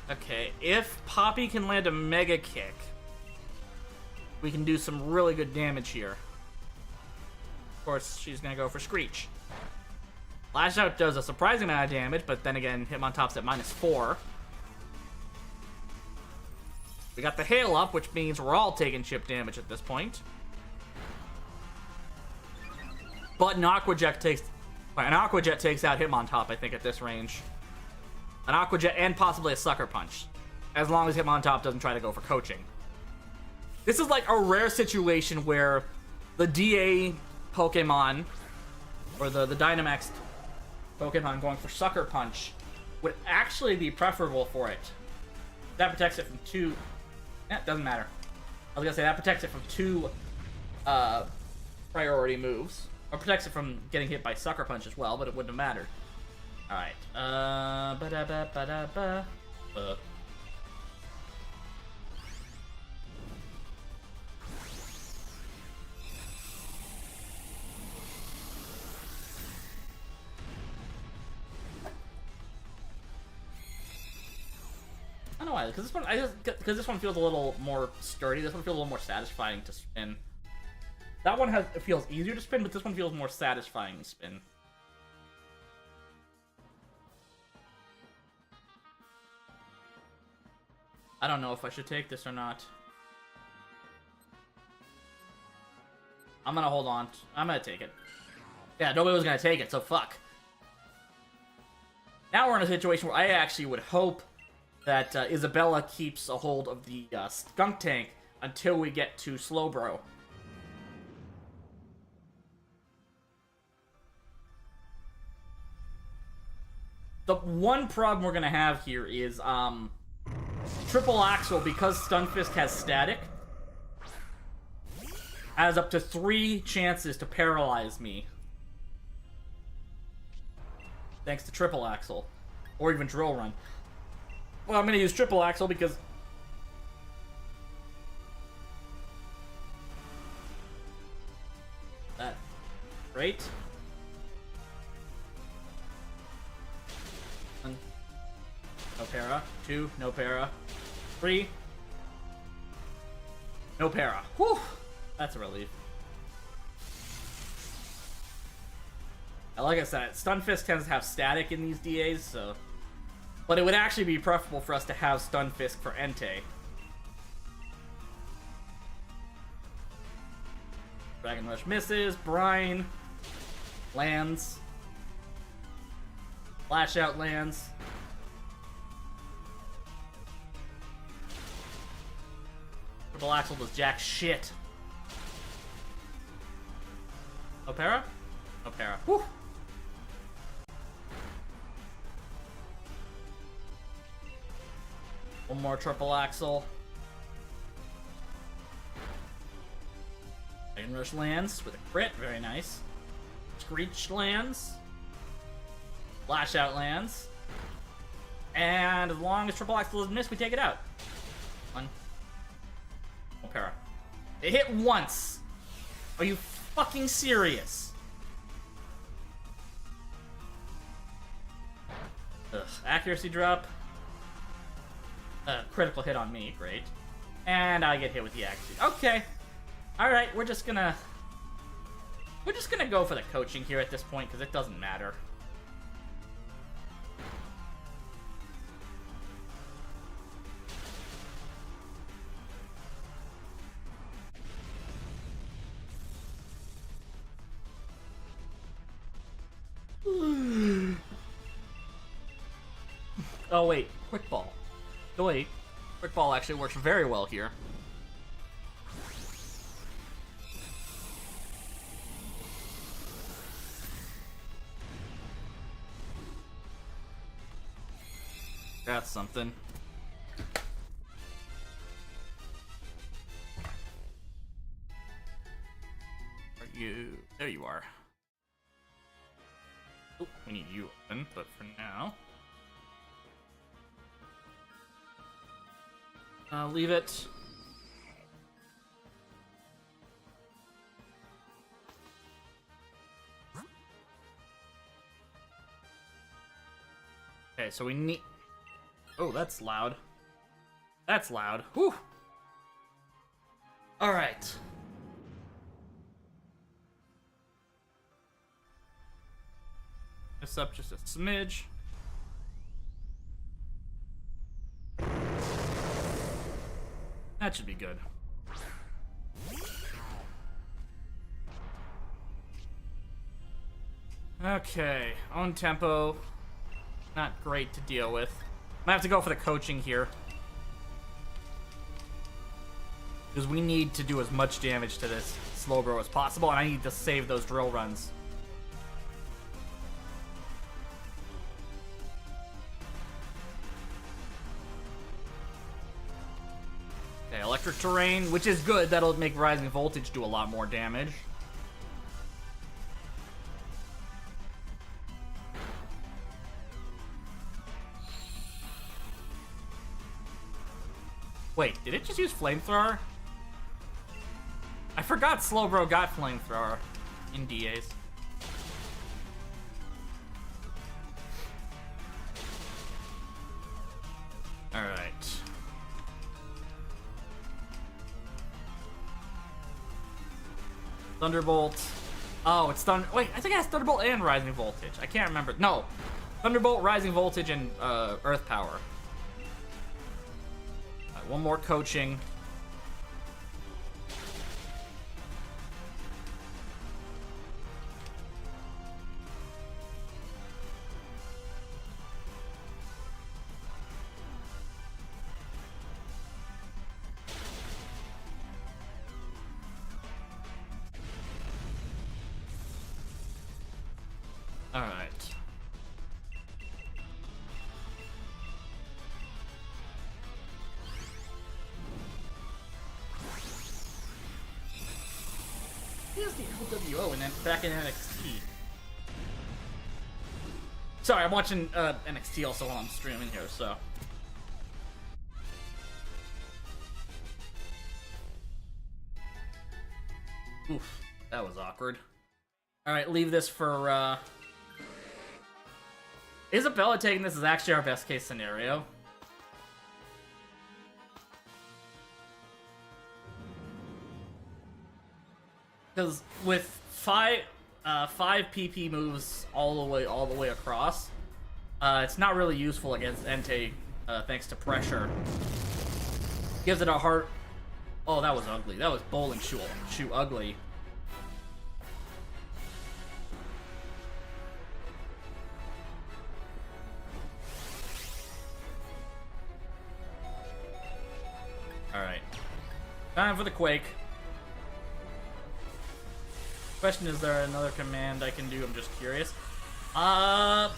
Okay, if Poppy can land a Mega Kick, we can do some really good damage here. Of course, she's gonna go for Screech. Lash Out does a surprising amount of damage, but then again, Hitmontop's at -4. We got the Hail up, which means we're all taking chip damage at this point. But an Aqua Jet takes out Hitmontop, I think, at this range. An Aqua Jet and possibly a Sucker Punch, as long as Hitmontop doesn't try to go for coaching. This is like a rare situation where the DA Pokemon, or the Dynamax Pokemon going for Sucker Punch, would actually be preferable for it. That protects it from two... it doesn't matter. I was gonna say, that protects it from two priority moves. Or protects it from getting hit by Sucker Punch as well, but it wouldn't have mattered. Alright, ba-da-ba-ba-da-ba. I don't know why, because this one feels a little more sturdy. This one feels a little more satisfying to spin. That one it feels easier to spin, but this one feels more satisfying to spin. I don't know if I should take this or not. I'm gonna hold on. I'm gonna take it. Yeah, nobody was gonna take it, so fuck. Now we're in a situation where I actually would hope that Isabella keeps a hold of the Skunk Tank until we get to Slowbro. The one problem we're gonna have here is, Triple Axle, because Stunfisk has static, has up to 3 chances to paralyze me. Thanks to Triple Axle. Or even Drill Run. Well, I'm gonna use Triple Axle because... that. Great. No para. 2, no para. 3. No para. Whew! That's a relief. Like I said, Stunfisk tends to have static in these DAs, so... But it would actually be preferable for us to have Stunfisk for Entei. Dragon Rush misses. Brine. Lands. Lash Out lands. Triple Axle does jack shit. Opera? Opera. Whew! One more Triple Axle. Dragon Rush lands with a crit. Very nice. Screech lands. Lash Out lands. And as long as Triple Axle doesn't miss, we take it out. One. Opera. It hit once. Are you fucking serious? Ugh. Accuracy drop. Critical hit on me, great. And I get hit with the accuracy. Okay. Alright, we're just gonna go for the coaching here at this point, because it doesn't matter. Oh wait, Quick Ball. Oh wait, Quick Ball actually works very well here. That's something. you. There you are. Oh, we need you open, but for now, leave it. Okay, so we need. Oh, that's loud. That's loud. Whew. All right. This up just a smidge. That should be good. Okay, on tempo. Not great to deal with. I have to go for the coaching here. Because we need to do as much damage to this Slowbro as possible, and I need to save those drill runs. Okay, electric terrain, which is good. That'll make rising voltage do a lot more damage. Wait, did it just use flamethrower? I forgot Slowbro got flamethrower in DAs. Alright. Thunderbolt. Oh, it's Thunder. Wait, I think it has Thunderbolt and Rising Voltage. I can't remember. No. Thunderbolt, Rising Voltage, and Earth Power. One more coaching. All right. Here's the LWO and then back in NXT. Sorry, I'm watching NXT also while I'm streaming here, so. Oof, that was awkward. Alright, leave this for, Isabella taking this is actually our best case scenario. Because with five PP moves all the way across, it's not really useful against ENTEI, thanks to pressure. Gives it a hard. Oh, that was ugly. That was bowling shoe ugly. All right, time for the Quake. Question, is there another command I can do? I'm just curious. I'd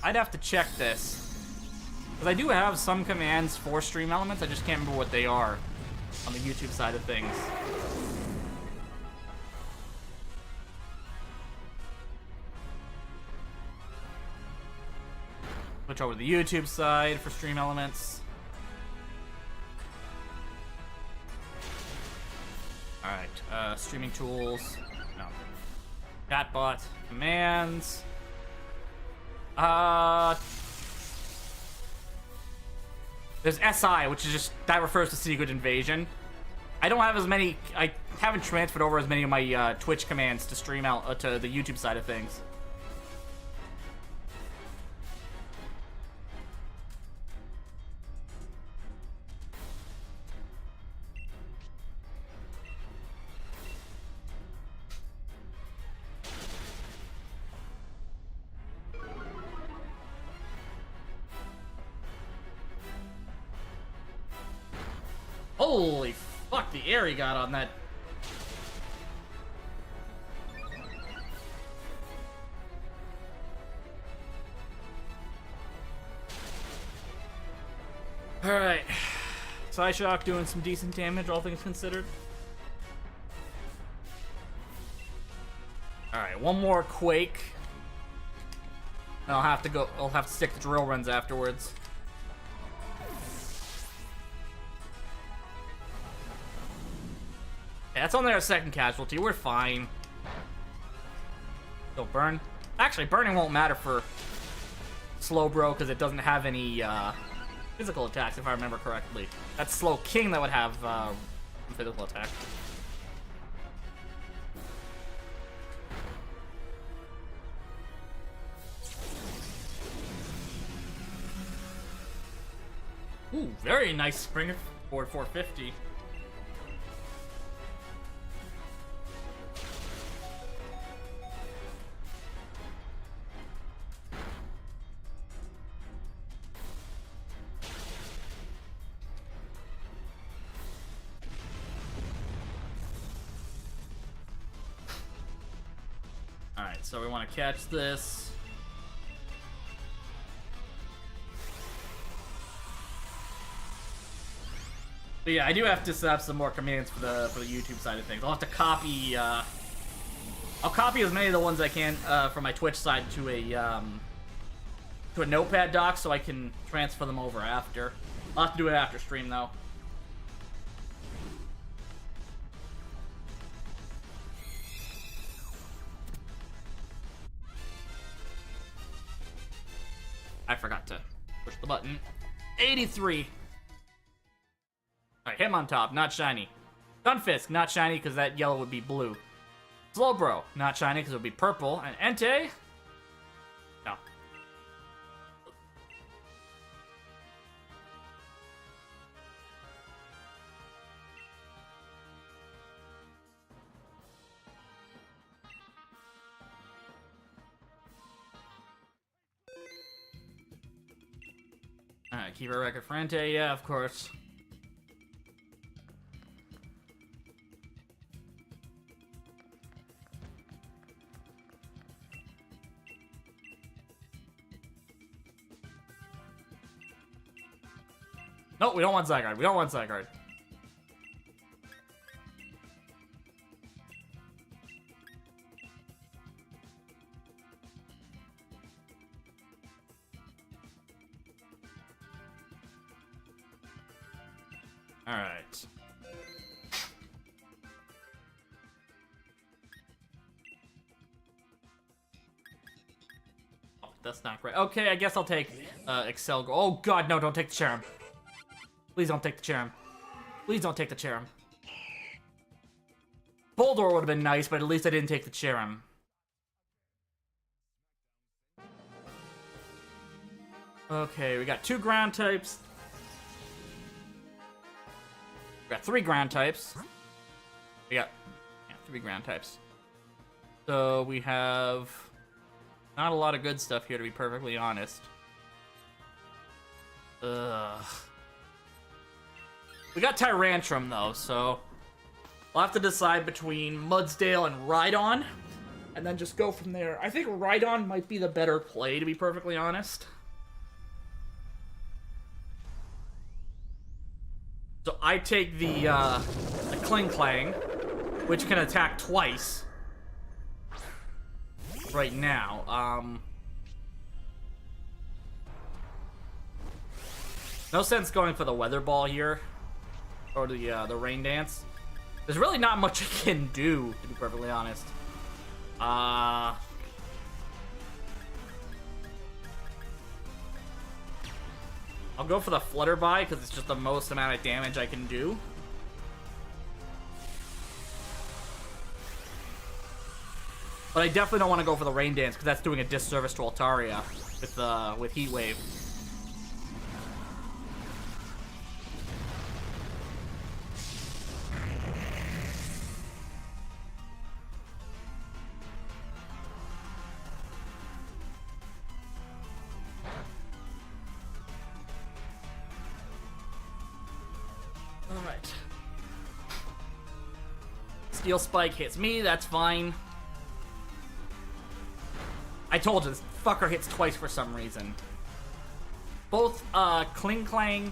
have to check this. Because I do have some commands for stream elements, I just can't remember what they are on the YouTube side of things. Switch over to the YouTube side for stream elements. Alright, streaming tools. No. Chatbot. Commands. There's SI, which is just, that refers to Secret Invasion. I don't have as many, I haven't transferred over as many of my Twitch commands to stream out to the YouTube side of things. Holy fuck, the air he got on that. Alright. Psyshock doing some decent damage, all things considered. Alright, one more Quake. And I'll have to stick to drill runs afterwards. Yeah, that's only our second casualty. We're fine. Don't burn. Actually, burning won't matter for Slowbro because it doesn't have any physical attacks, if I remember correctly. That's Slow King that would have physical attack. Ooh, very nice springboard 450. Alright, so we want to catch this. But yeah, I do have to set up some more commands for the YouTube side of things. I'll have to copy. I'll copy as many of the ones I can from my Twitch side to a Notepad doc so I can transfer them over after. I'll have to do it after stream though. I forgot to push the button. 83. Alright, him on top, not shiny. Gunfisk, not shiny because that yellow would be blue. Slowbro, not shiny because it would be purple. And ENTEI? No. Alright, keep a record for ENTEI, yeah, of course. No, we don't want Zygarde. We don't want Zygarde. All right. Oh, that's not great. Okay, I guess I'll take Excel. Oh God, no! Don't take the Cherim. Please don't take the Cherim. Please don't take the Cherim. Boldor would have been nice, but at least I didn't take the Cherim. Okay, we got 2 ground types. We got 3 ground types. We got 3 ground types. So we have not a lot of good stuff here, to be perfectly honest. Ugh. We got Tyrantrum, though, so we'll have to decide between Mudsdale and Rhydon, and then just go from there. I think Rhydon might be the better play, to be perfectly honest. So I take the Kling Clang, which can attack twice right now. No sense going for the Weather Ball here. Or the Rain Dance. There's really not much I can do, to be perfectly honest. I'll go for the Flutterby because it's just the most amount of damage I can do. But I definitely don't want to go for the Rain Dance because that's doing a disservice to Altaria with Heat Wave. Alright. Steel Spike hits me, that's fine. I told you, this fucker hits twice for some reason. Both Kling Clang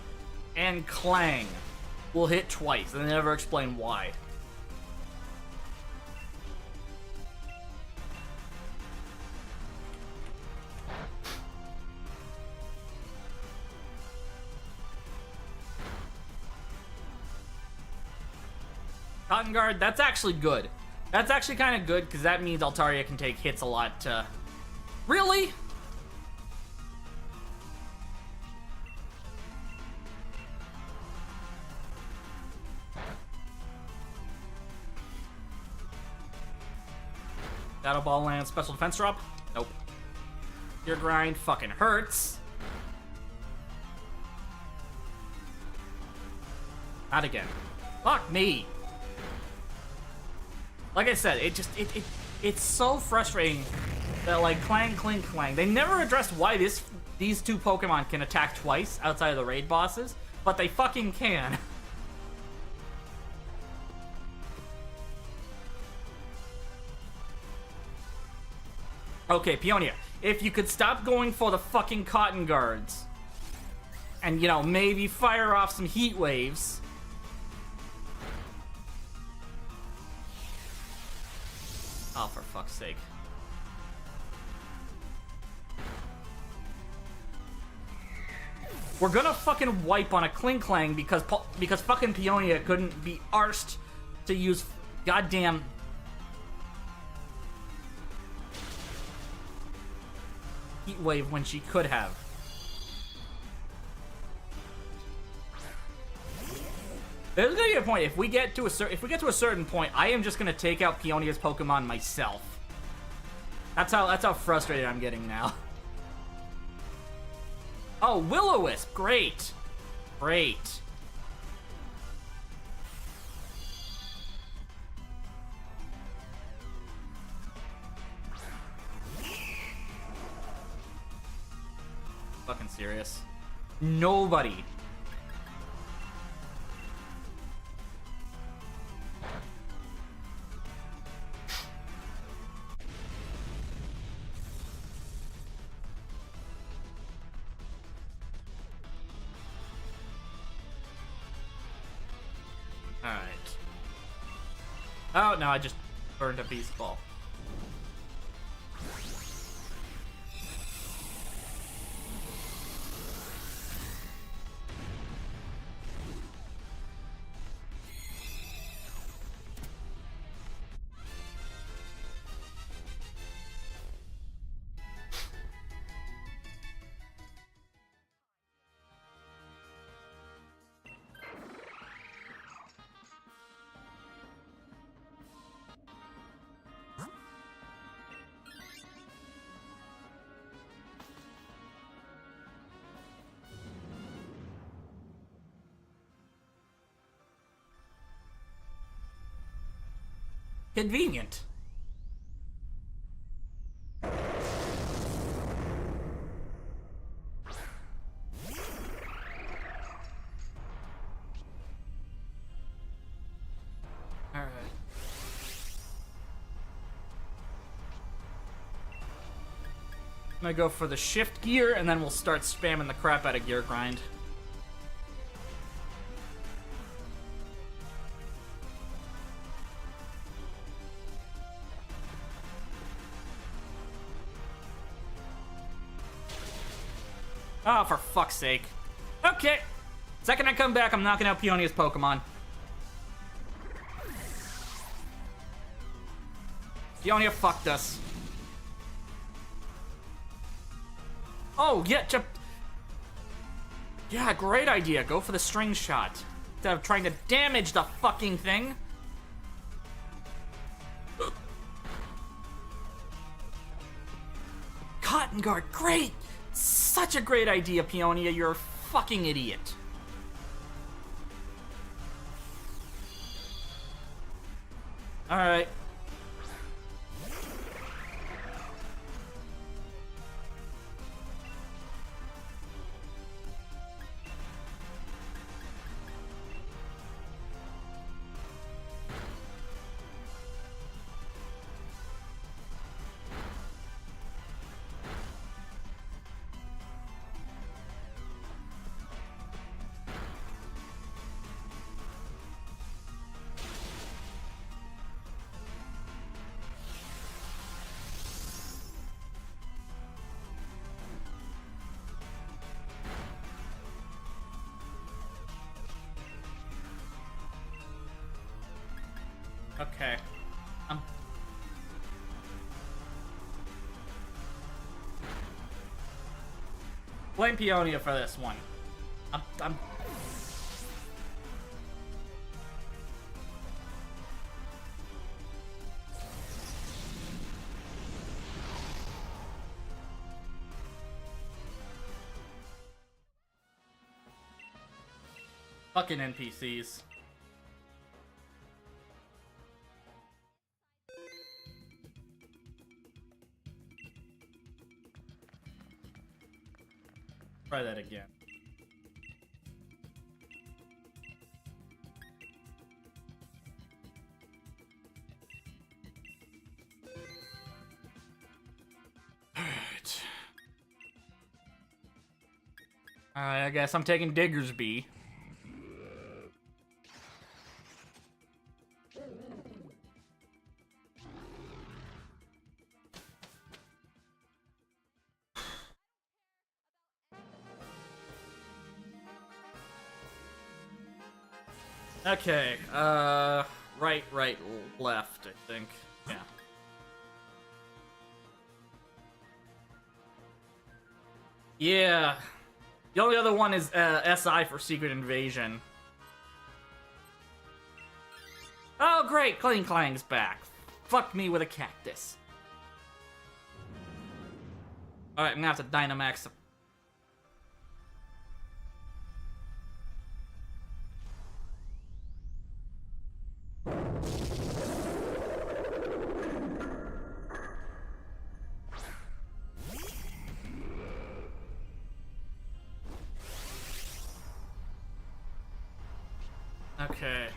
and Clang will hit twice, and they never explain why. Cotton Guard, that's actually good. That's actually kind of good, because that means Altaria can take hits a lot, Really? Shadow Ball lands, special defense drop? Nope. Your grind fucking hurts. Not again. Fuck me. Like I said, it's so frustrating that, like, Clang, Cling, Clang. They never addressed why these two Pokemon can attack twice outside of the raid bosses, but they fucking can. Okay, Peonia, if you could stop going for the fucking Cotton Guards and, you know, maybe fire off some Heat Waves. Oh, for fuck's sake. We're gonna fucking wipe on a Kling Clang because fucking Peonia couldn't be arsed to use goddamn... Heat Wave when she could have. There's gonna be a point if we get to a certain point, I am just gonna take out Peonia's Pokemon myself. That's how frustrated I'm getting now. Oh, Will-O-Wisp, great, great. Fucking serious. Nobody. Alright. Oh, no, I just burned a Beast Ball. Convenient. Alright. I'm gonna go for the shift gear, and then we'll start spamming the crap out of gear grind. Oh, for fuck's sake. Okay. Second I come back, I'm knocking out Peonia's Pokemon. Peonia fucked us. Oh, yeah, yeah, great idea. Go for the string shot. Instead of trying to damage the fucking thing. Cotton Guard, great! Such a great idea, Peonia. You're a fucking idiot. Alright. Okay. Blame Peonia for this one. I'm... Fucking NPCs. Try that again. Alright. I guess I'm taking Diggersby. Okay, right, left, I think. Yeah. Yeah. The only other one is, SI for Secret Invasion. Oh, great! Clang Clang's back. Fuck me with a cactus. Alright, I'm gonna have to Dynamax. Okay.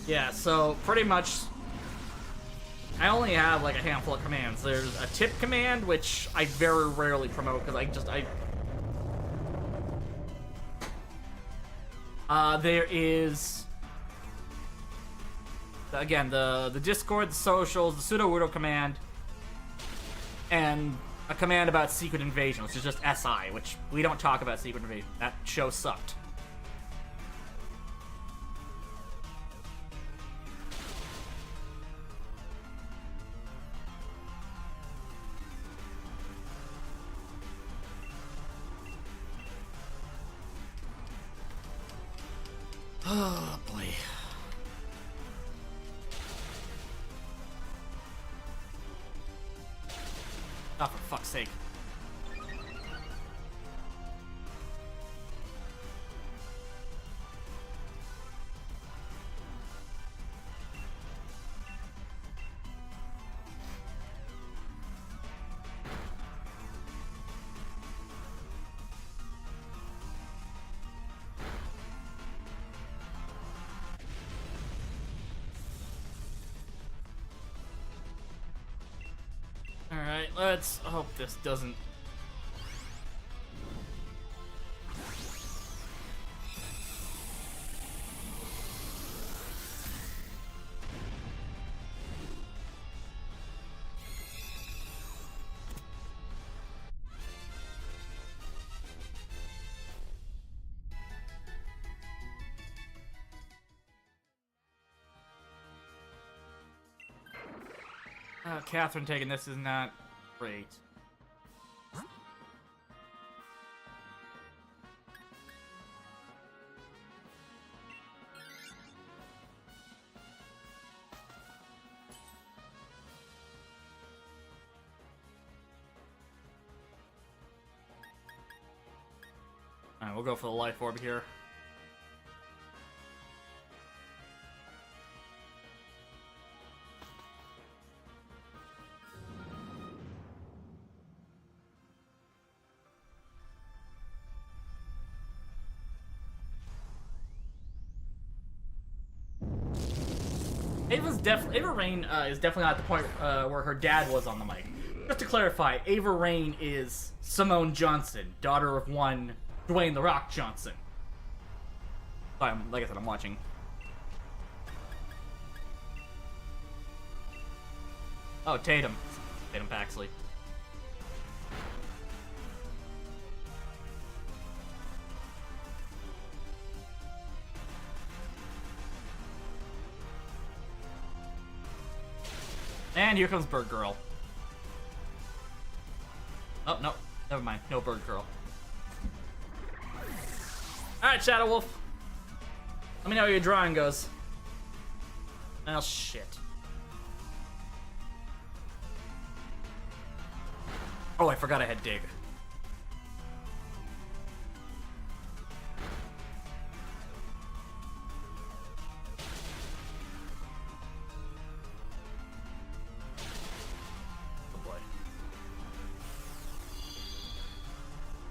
Yeah, so pretty much I only have like a handful of commands. There's a tip command, which I very rarely promote because there is again the Discord, the socials, the pseudo-wudo command, and a command about Secret Invasion, which is just SI, which we don't talk about Secret Invasion. That show sucked. Oh, boy. Oh, for fuck's sake. Alright, let's hope this doesn't... Catherine taking this is not great. Alright, we'll go for the life orb here. Ava Rain is definitely not at the point where her dad was on the mic. Just to clarify, Ava Rain is Simone Johnson, daughter of one Dwayne "The Rock" Johnson. Like I said, I'm watching. Oh, Tatum. Tatum Paxley. And here comes Bird Girl. Oh, no. Never mind. No Bird Girl. Alright, Shadow Wolf. Let me know how your drawing goes. Well, shit. Oh, I forgot I had Dig. Oh boy.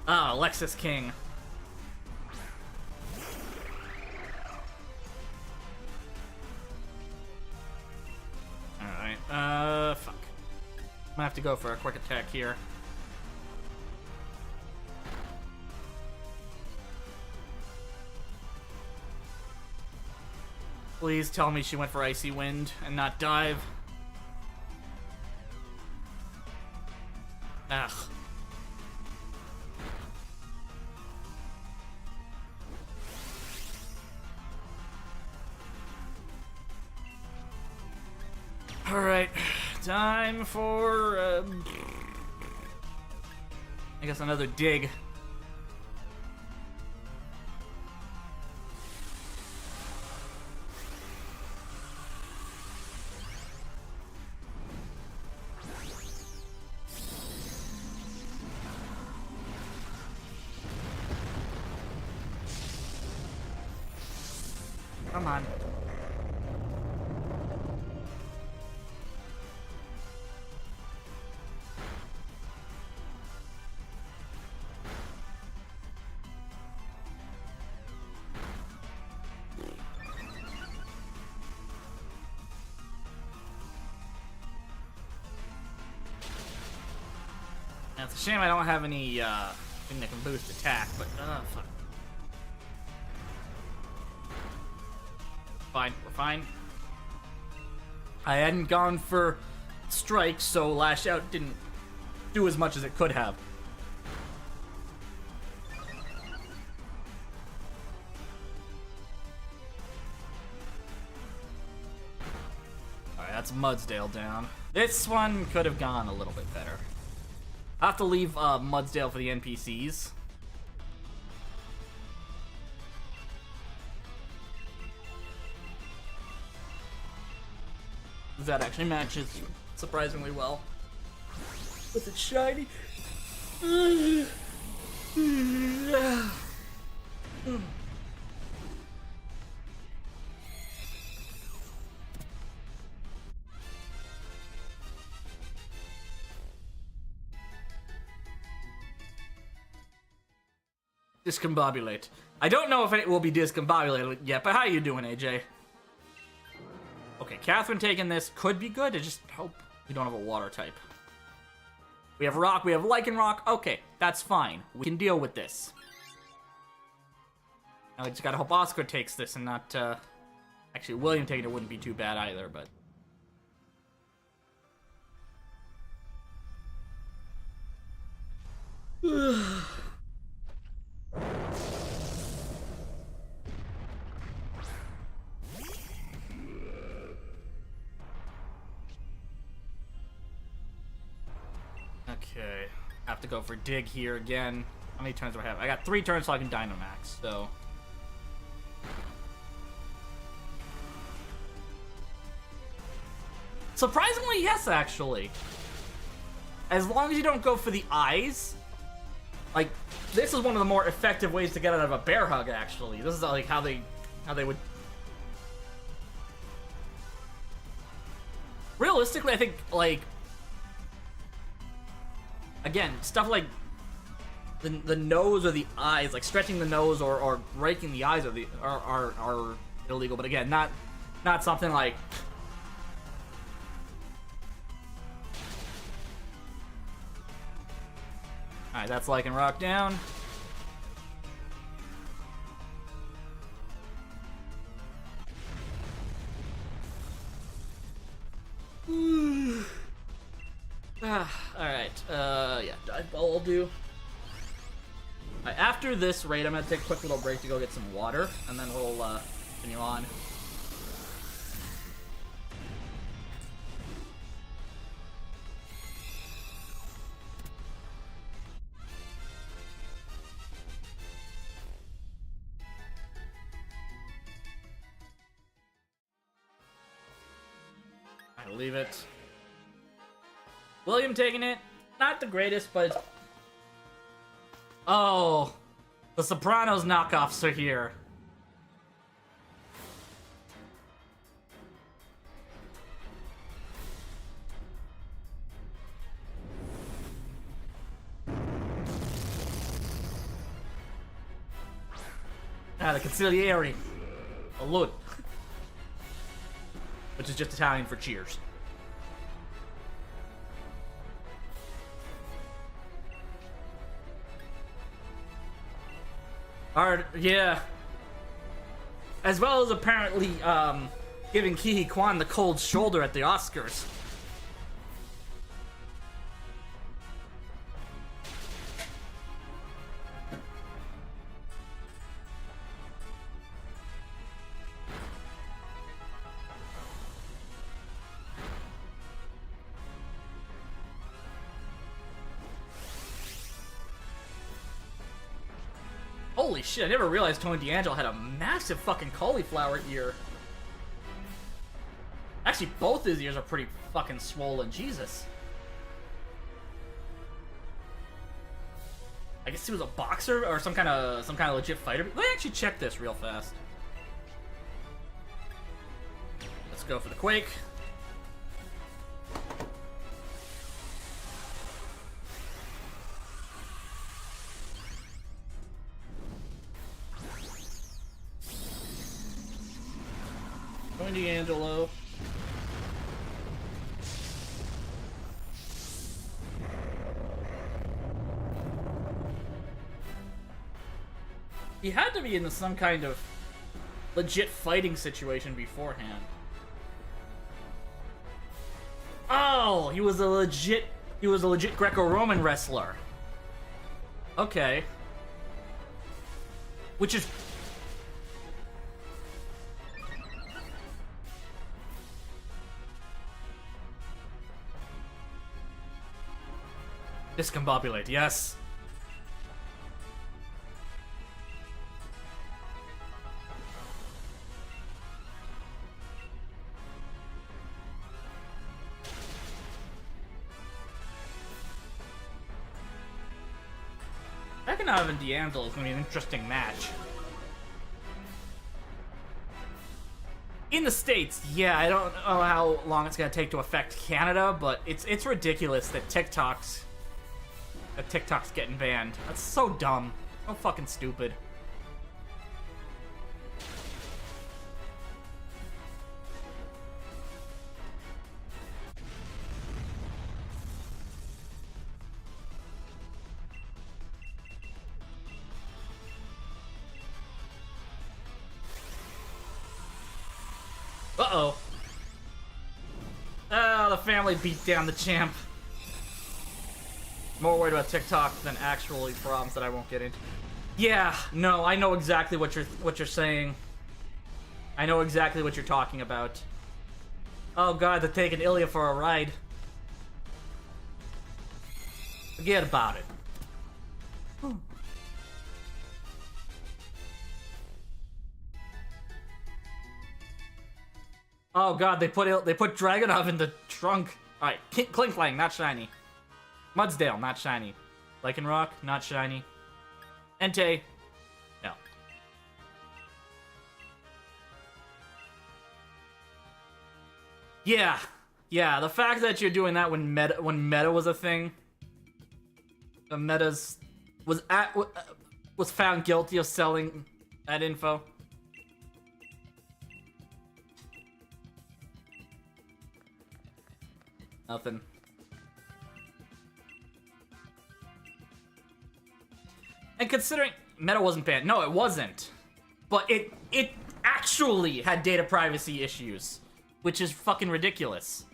Ah, Alexis King. Alright, fuck. I'm gonna have to go for a quick attack here. Please tell me she went for Icy Wind and not Dive. Ugh. Alright, time for, I guess another Dig. Come on. Now, it's a shame I don't have any thing that can boost attack, but fuck. Fine, we're fine. I hadn't gone for strike, so Lash Out didn't do as much as it could have. Alright, that's Mudsdale down. This one could have gone a little bit better. I have to leave Mudsdale for the NPCs. That actually matches surprisingly well with its shiny. Discombobulate. I don't know if it will be discombobulated yet, but how you doing, AJ? Okay, Catherine taking this could be good. I just hope we don't have a water type. We have rock, we have lichen rock. Okay, that's fine. We can deal with this. Now we just gotta hope Oscar takes this and not, actually, William taking it wouldn't be too bad either, but... Okay, have to go for Dig here again. How many turns do I have? I got 3 turns so I can Dynamax, so... Surprisingly, yes, actually. As long as you don't go for the eyes, like, this is one of the more effective ways to get out of a bear hug, actually. This is like how they would... Realistically, I think, like... Again, stuff like the nose or the eyes, like stretching the nose or raking the eyes are illegal. But again, not something like... Alright, that's Lichen Rock down. I'll do. After this raid, I'm gonna take a quick little break to go get some water, and then we'll continue on. I leave it. William taking it. Not the greatest, but... Oh, the Sopranos knockoffs are here. Ah, the Consigliere. Salute. Which is just Italian for cheers. Yeah. As well as apparently, giving Ki Kwan the cold shoulder at the Oscars. Holy shit, I never realized Tony D'Angelo had a massive fucking cauliflower ear. Actually, both his ears are pretty fucking swollen. Jesus. I guess he was a boxer or some kind of legit fighter. Let me actually check this real fast. Let's go for the Quake. D'Angelo. He had to be in some kind of legit fighting situation beforehand. Oh, he was a legit Greco-Roman wrestler. Okay. Which is discombobulate, yes. Dragunov and D'Angelo is going to be an interesting match. In the States, yeah, I don't know how long it's going to take to affect Canada, but it's ridiculous that TikTok's getting banned. That's so dumb. So fucking stupid. Uh-oh. Oh, the family beat down the champ. More worried about TikTok than actually problems that I won't get into. Yeah, no, I know exactly what you're saying. I know exactly what you're talking about. Oh god, they're taking Ilya for a ride. Forget about it. Oh god, they put Dragunov in the trunk. All right, Klinklang, not shiny. Mudsdale, not shiny. Lycanroc, not shiny. Entei, no. Yeah, the fact that you're doing that when meta was a thing. The metas was found guilty of selling that info. Nothing. And considering meta wasn't banned, no, it wasn't. But it actually had data privacy issues, which is fucking ridiculous.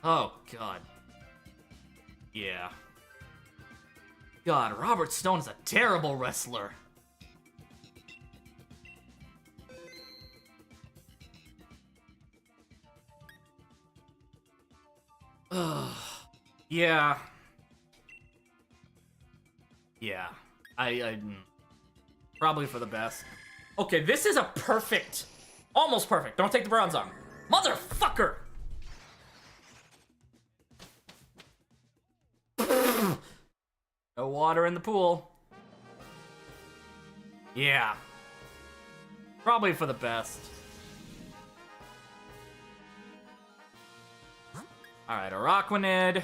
Oh, God. Yeah. God, Robert Stone is a terrible wrestler. Ugh. Yeah. Yeah. I probably for the best. Okay, this is a perfect. Almost perfect. Don't take the bronze on. Motherfucker! No water in the pool. Yeah. Probably for the best. Alright, Araquanid.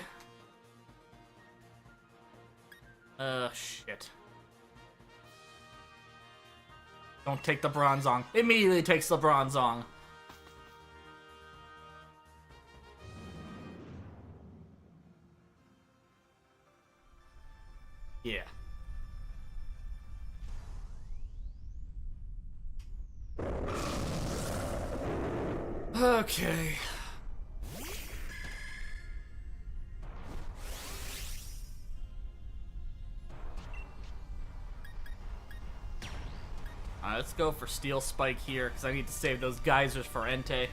Shit. Don't take the Bronzong. Immediately takes the Bronzong. Yeah. Okay. Let's go for Steel Spike here, because I need to save those geysers for Entei.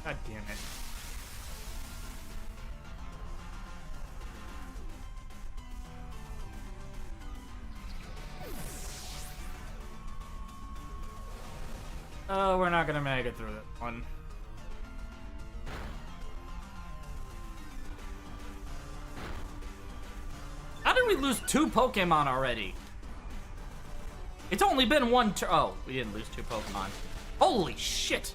God damn it. Oh, we're not gonna make it through that one. How did we lose 2 Pokemon already? It's only been one turn. Oh, we didn't lose 2 Pokemon. Holy shit!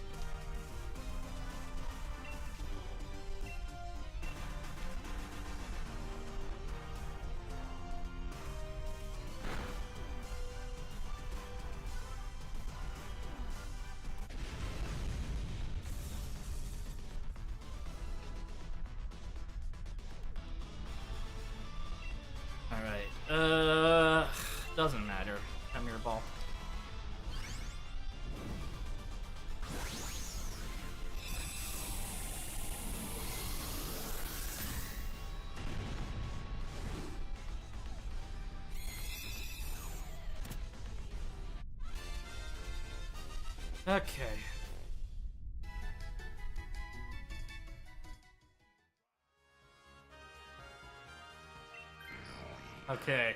Doesn't matter. Come here, ball. Okay. Okay.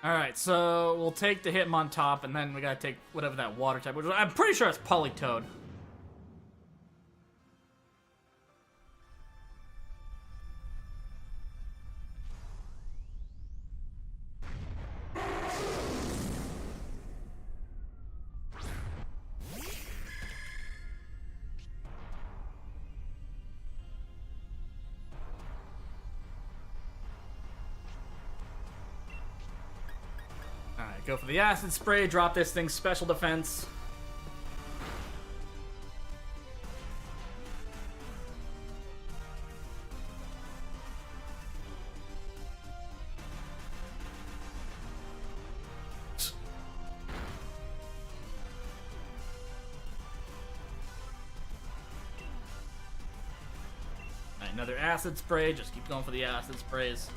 Alright, so we'll take the Hitmontop, and then we gotta take whatever that water type, which I'm pretty sure it's Politoed. Go for the Acid Spray, drop this thing's special defense. Alright, another Acid Spray, just keep going for the Acid Sprays.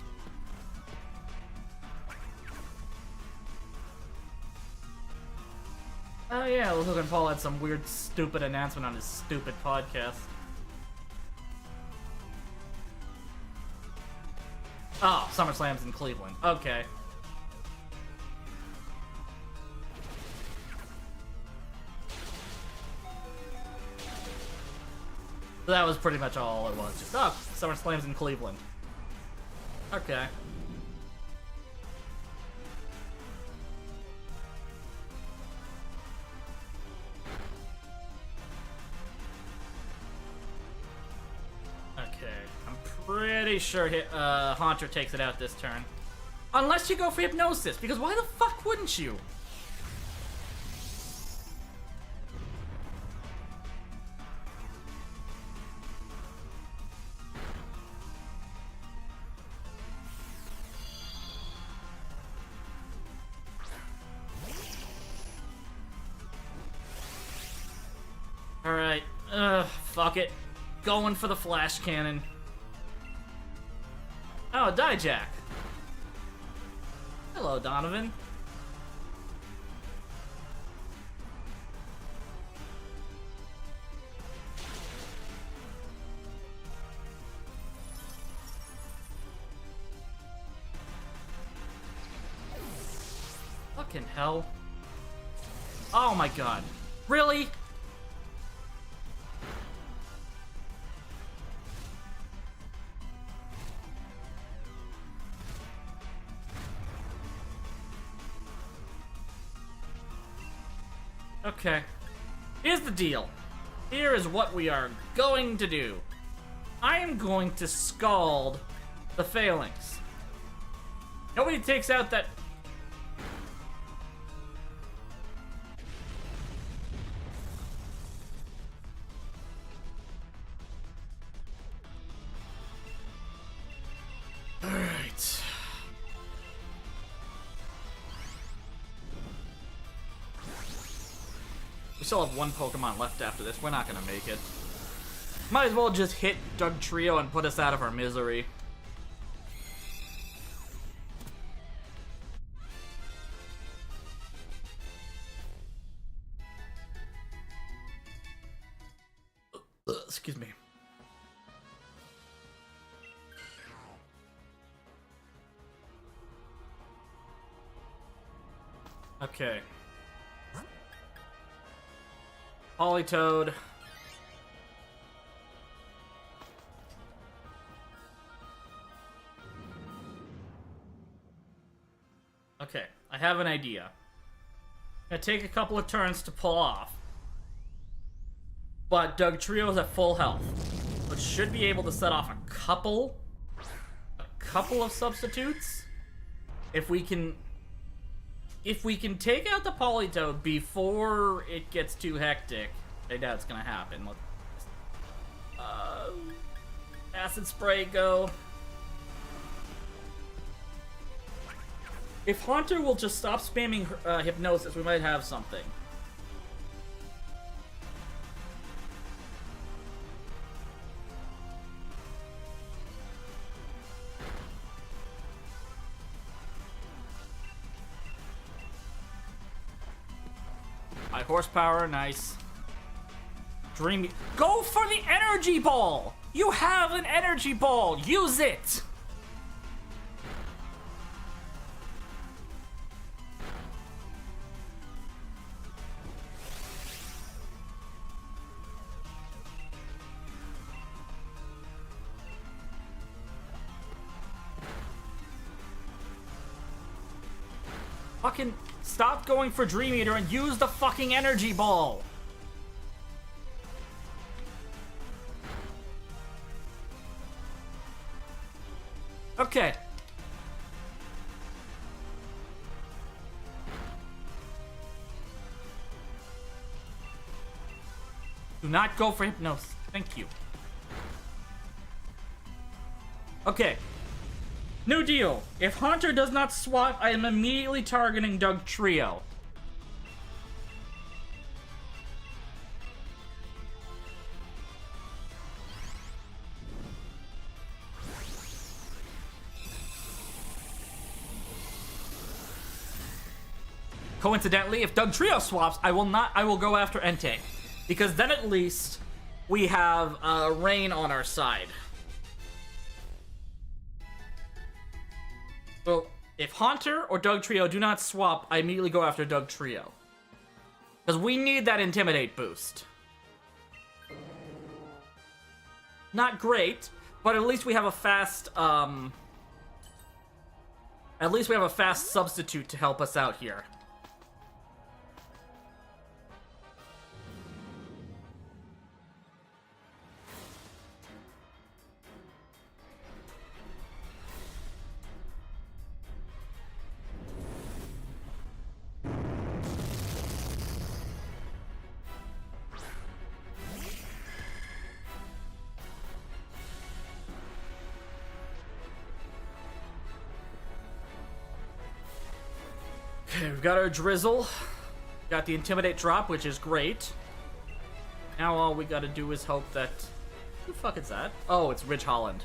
Oh yeah, Logan Paul had some weird, stupid announcement on his stupid podcast. Oh, SummerSlam's in Cleveland. Okay. So that was pretty much all it was. Just, oh, SummerSlam's in Cleveland. Okay. Pretty sure Haunter takes it out this turn. Unless you go for Hypnosis, because why the fuck wouldn't you? Alright, fuck it. Going for the Flash Cannon. Oh, Dijack. Hello, Donovan. Fucking hell. Oh my god. Really? Okay. Here's the deal. Here is what we are going to do. I am going to scald the Phalanx. Nobody takes out that... Alright. We still have one Pokemon left after this. We're not gonna make it. Might as well just hit Doug Trio and put us out of our misery. Excuse me. Okay. Politoed. Okay, I have an idea. I'm gonna take a couple of turns to pull off. But Doug Trio's at full health, which should be able to set off a couple of substitutes. If we can take out the Politoed before it gets too hectic, I doubt it's gonna happen. Acid Spray, go. If Haunter will just stop spamming Hypnosis, we might have something. High horsepower, nice. Dreamy. Go for the energy ball! You have an energy ball! Use it! Fucking stop going for Dream Eater and use the fucking energy ball. Okay. Do not go for Hypnosis. Thank you. Okay. New deal. If Haunter does not swap, I am immediately targeting Doug Trio. Coincidentally, if Doug Trio swaps, I will go after Entei. Because then at least we have Rain on our side. So, if Haunter or Doug Trio do not swap, I immediately go after Doug Trio. Because we need that Intimidate boost. Not great, but at least we have a fast, at least we have a fast substitute to help us out here. Okay, we've got our drizzle. Got the intimidate drop, which is great. Now all we gotta do is hope that... Who the fuck is that? Oh, it's Ridge Holland.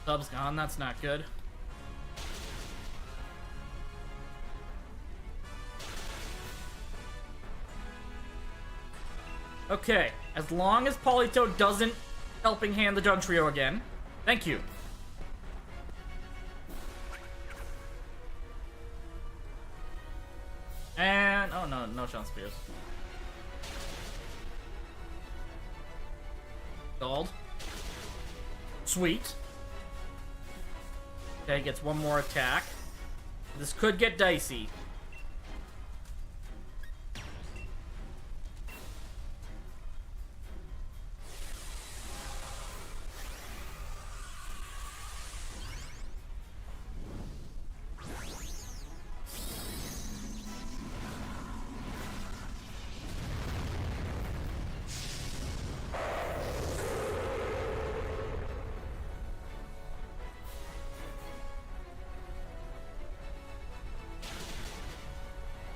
Sub's gone, that's not good. Okay, as long as Politoed doesn't helping hand the Dugtrio again. Thank you. And, oh no, no Sean Spears. Gold. Sweet. Okay, gets one more attack. This could get dicey.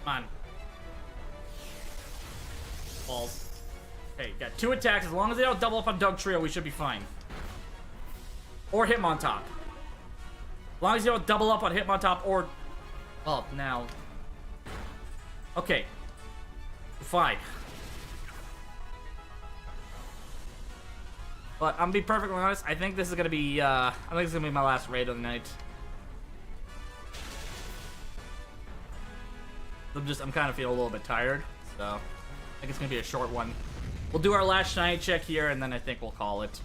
Come on. Balls. Okay, got 2 attacks. As long as they don't double up on Dugtrio, we should be fine. Or Hitmontop. As long as you don't double up on Hitmontop or... Oh, now. Okay. Fine. But I'm gonna be perfectly honest, I think this is gonna be, I think this is gonna be my last raid of the night. I'm kind of feeling a little bit tired, so I think it's gonna be a short one. We'll do our last shiny check here, and then I think we'll call it.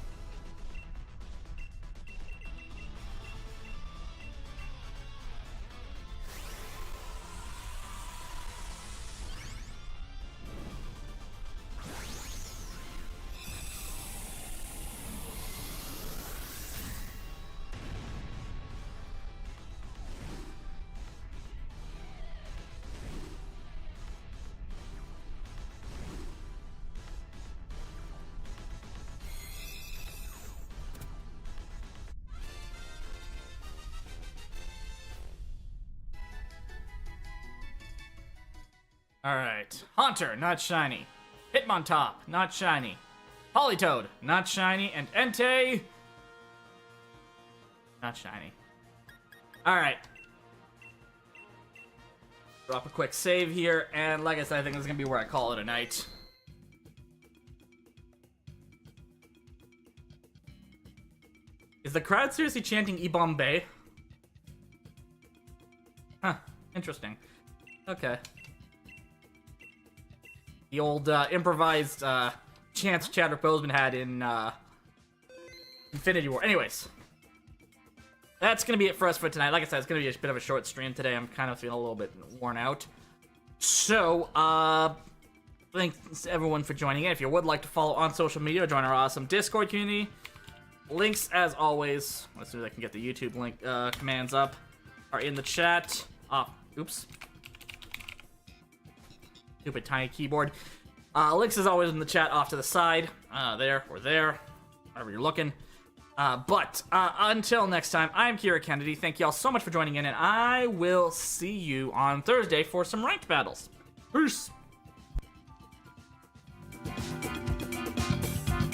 Alright. Haunter, not shiny. Hitmontop, not shiny. Politoed, not shiny. And Entei, not shiny. Alright. Drop a quick save here, and like I said, I think this is gonna be where I call it a night. Is the crowd seriously chanting Ibombe? Huh. Interesting. Okay. The old improvised chants Chadwick Boseman had in Infinity War. Anyways, that's gonna be it for us for tonight. Like I said, it's gonna be a bit of a short stream today. I'm kind of feeling a little bit worn out. So, thanks everyone for joining in. If you would like to follow on social media, join our awesome Discord community. Links, as always, as soon as I can get the YouTube link commands up, are in the chat. Oops. Stupid tiny keyboard. Links is always in the chat off to the side. There or there. Wherever you're looking. But until next time, I'm Kira Kennedy. Thank y'all so much for joining in, and I will see you on Thursday for some ranked battles. Peace!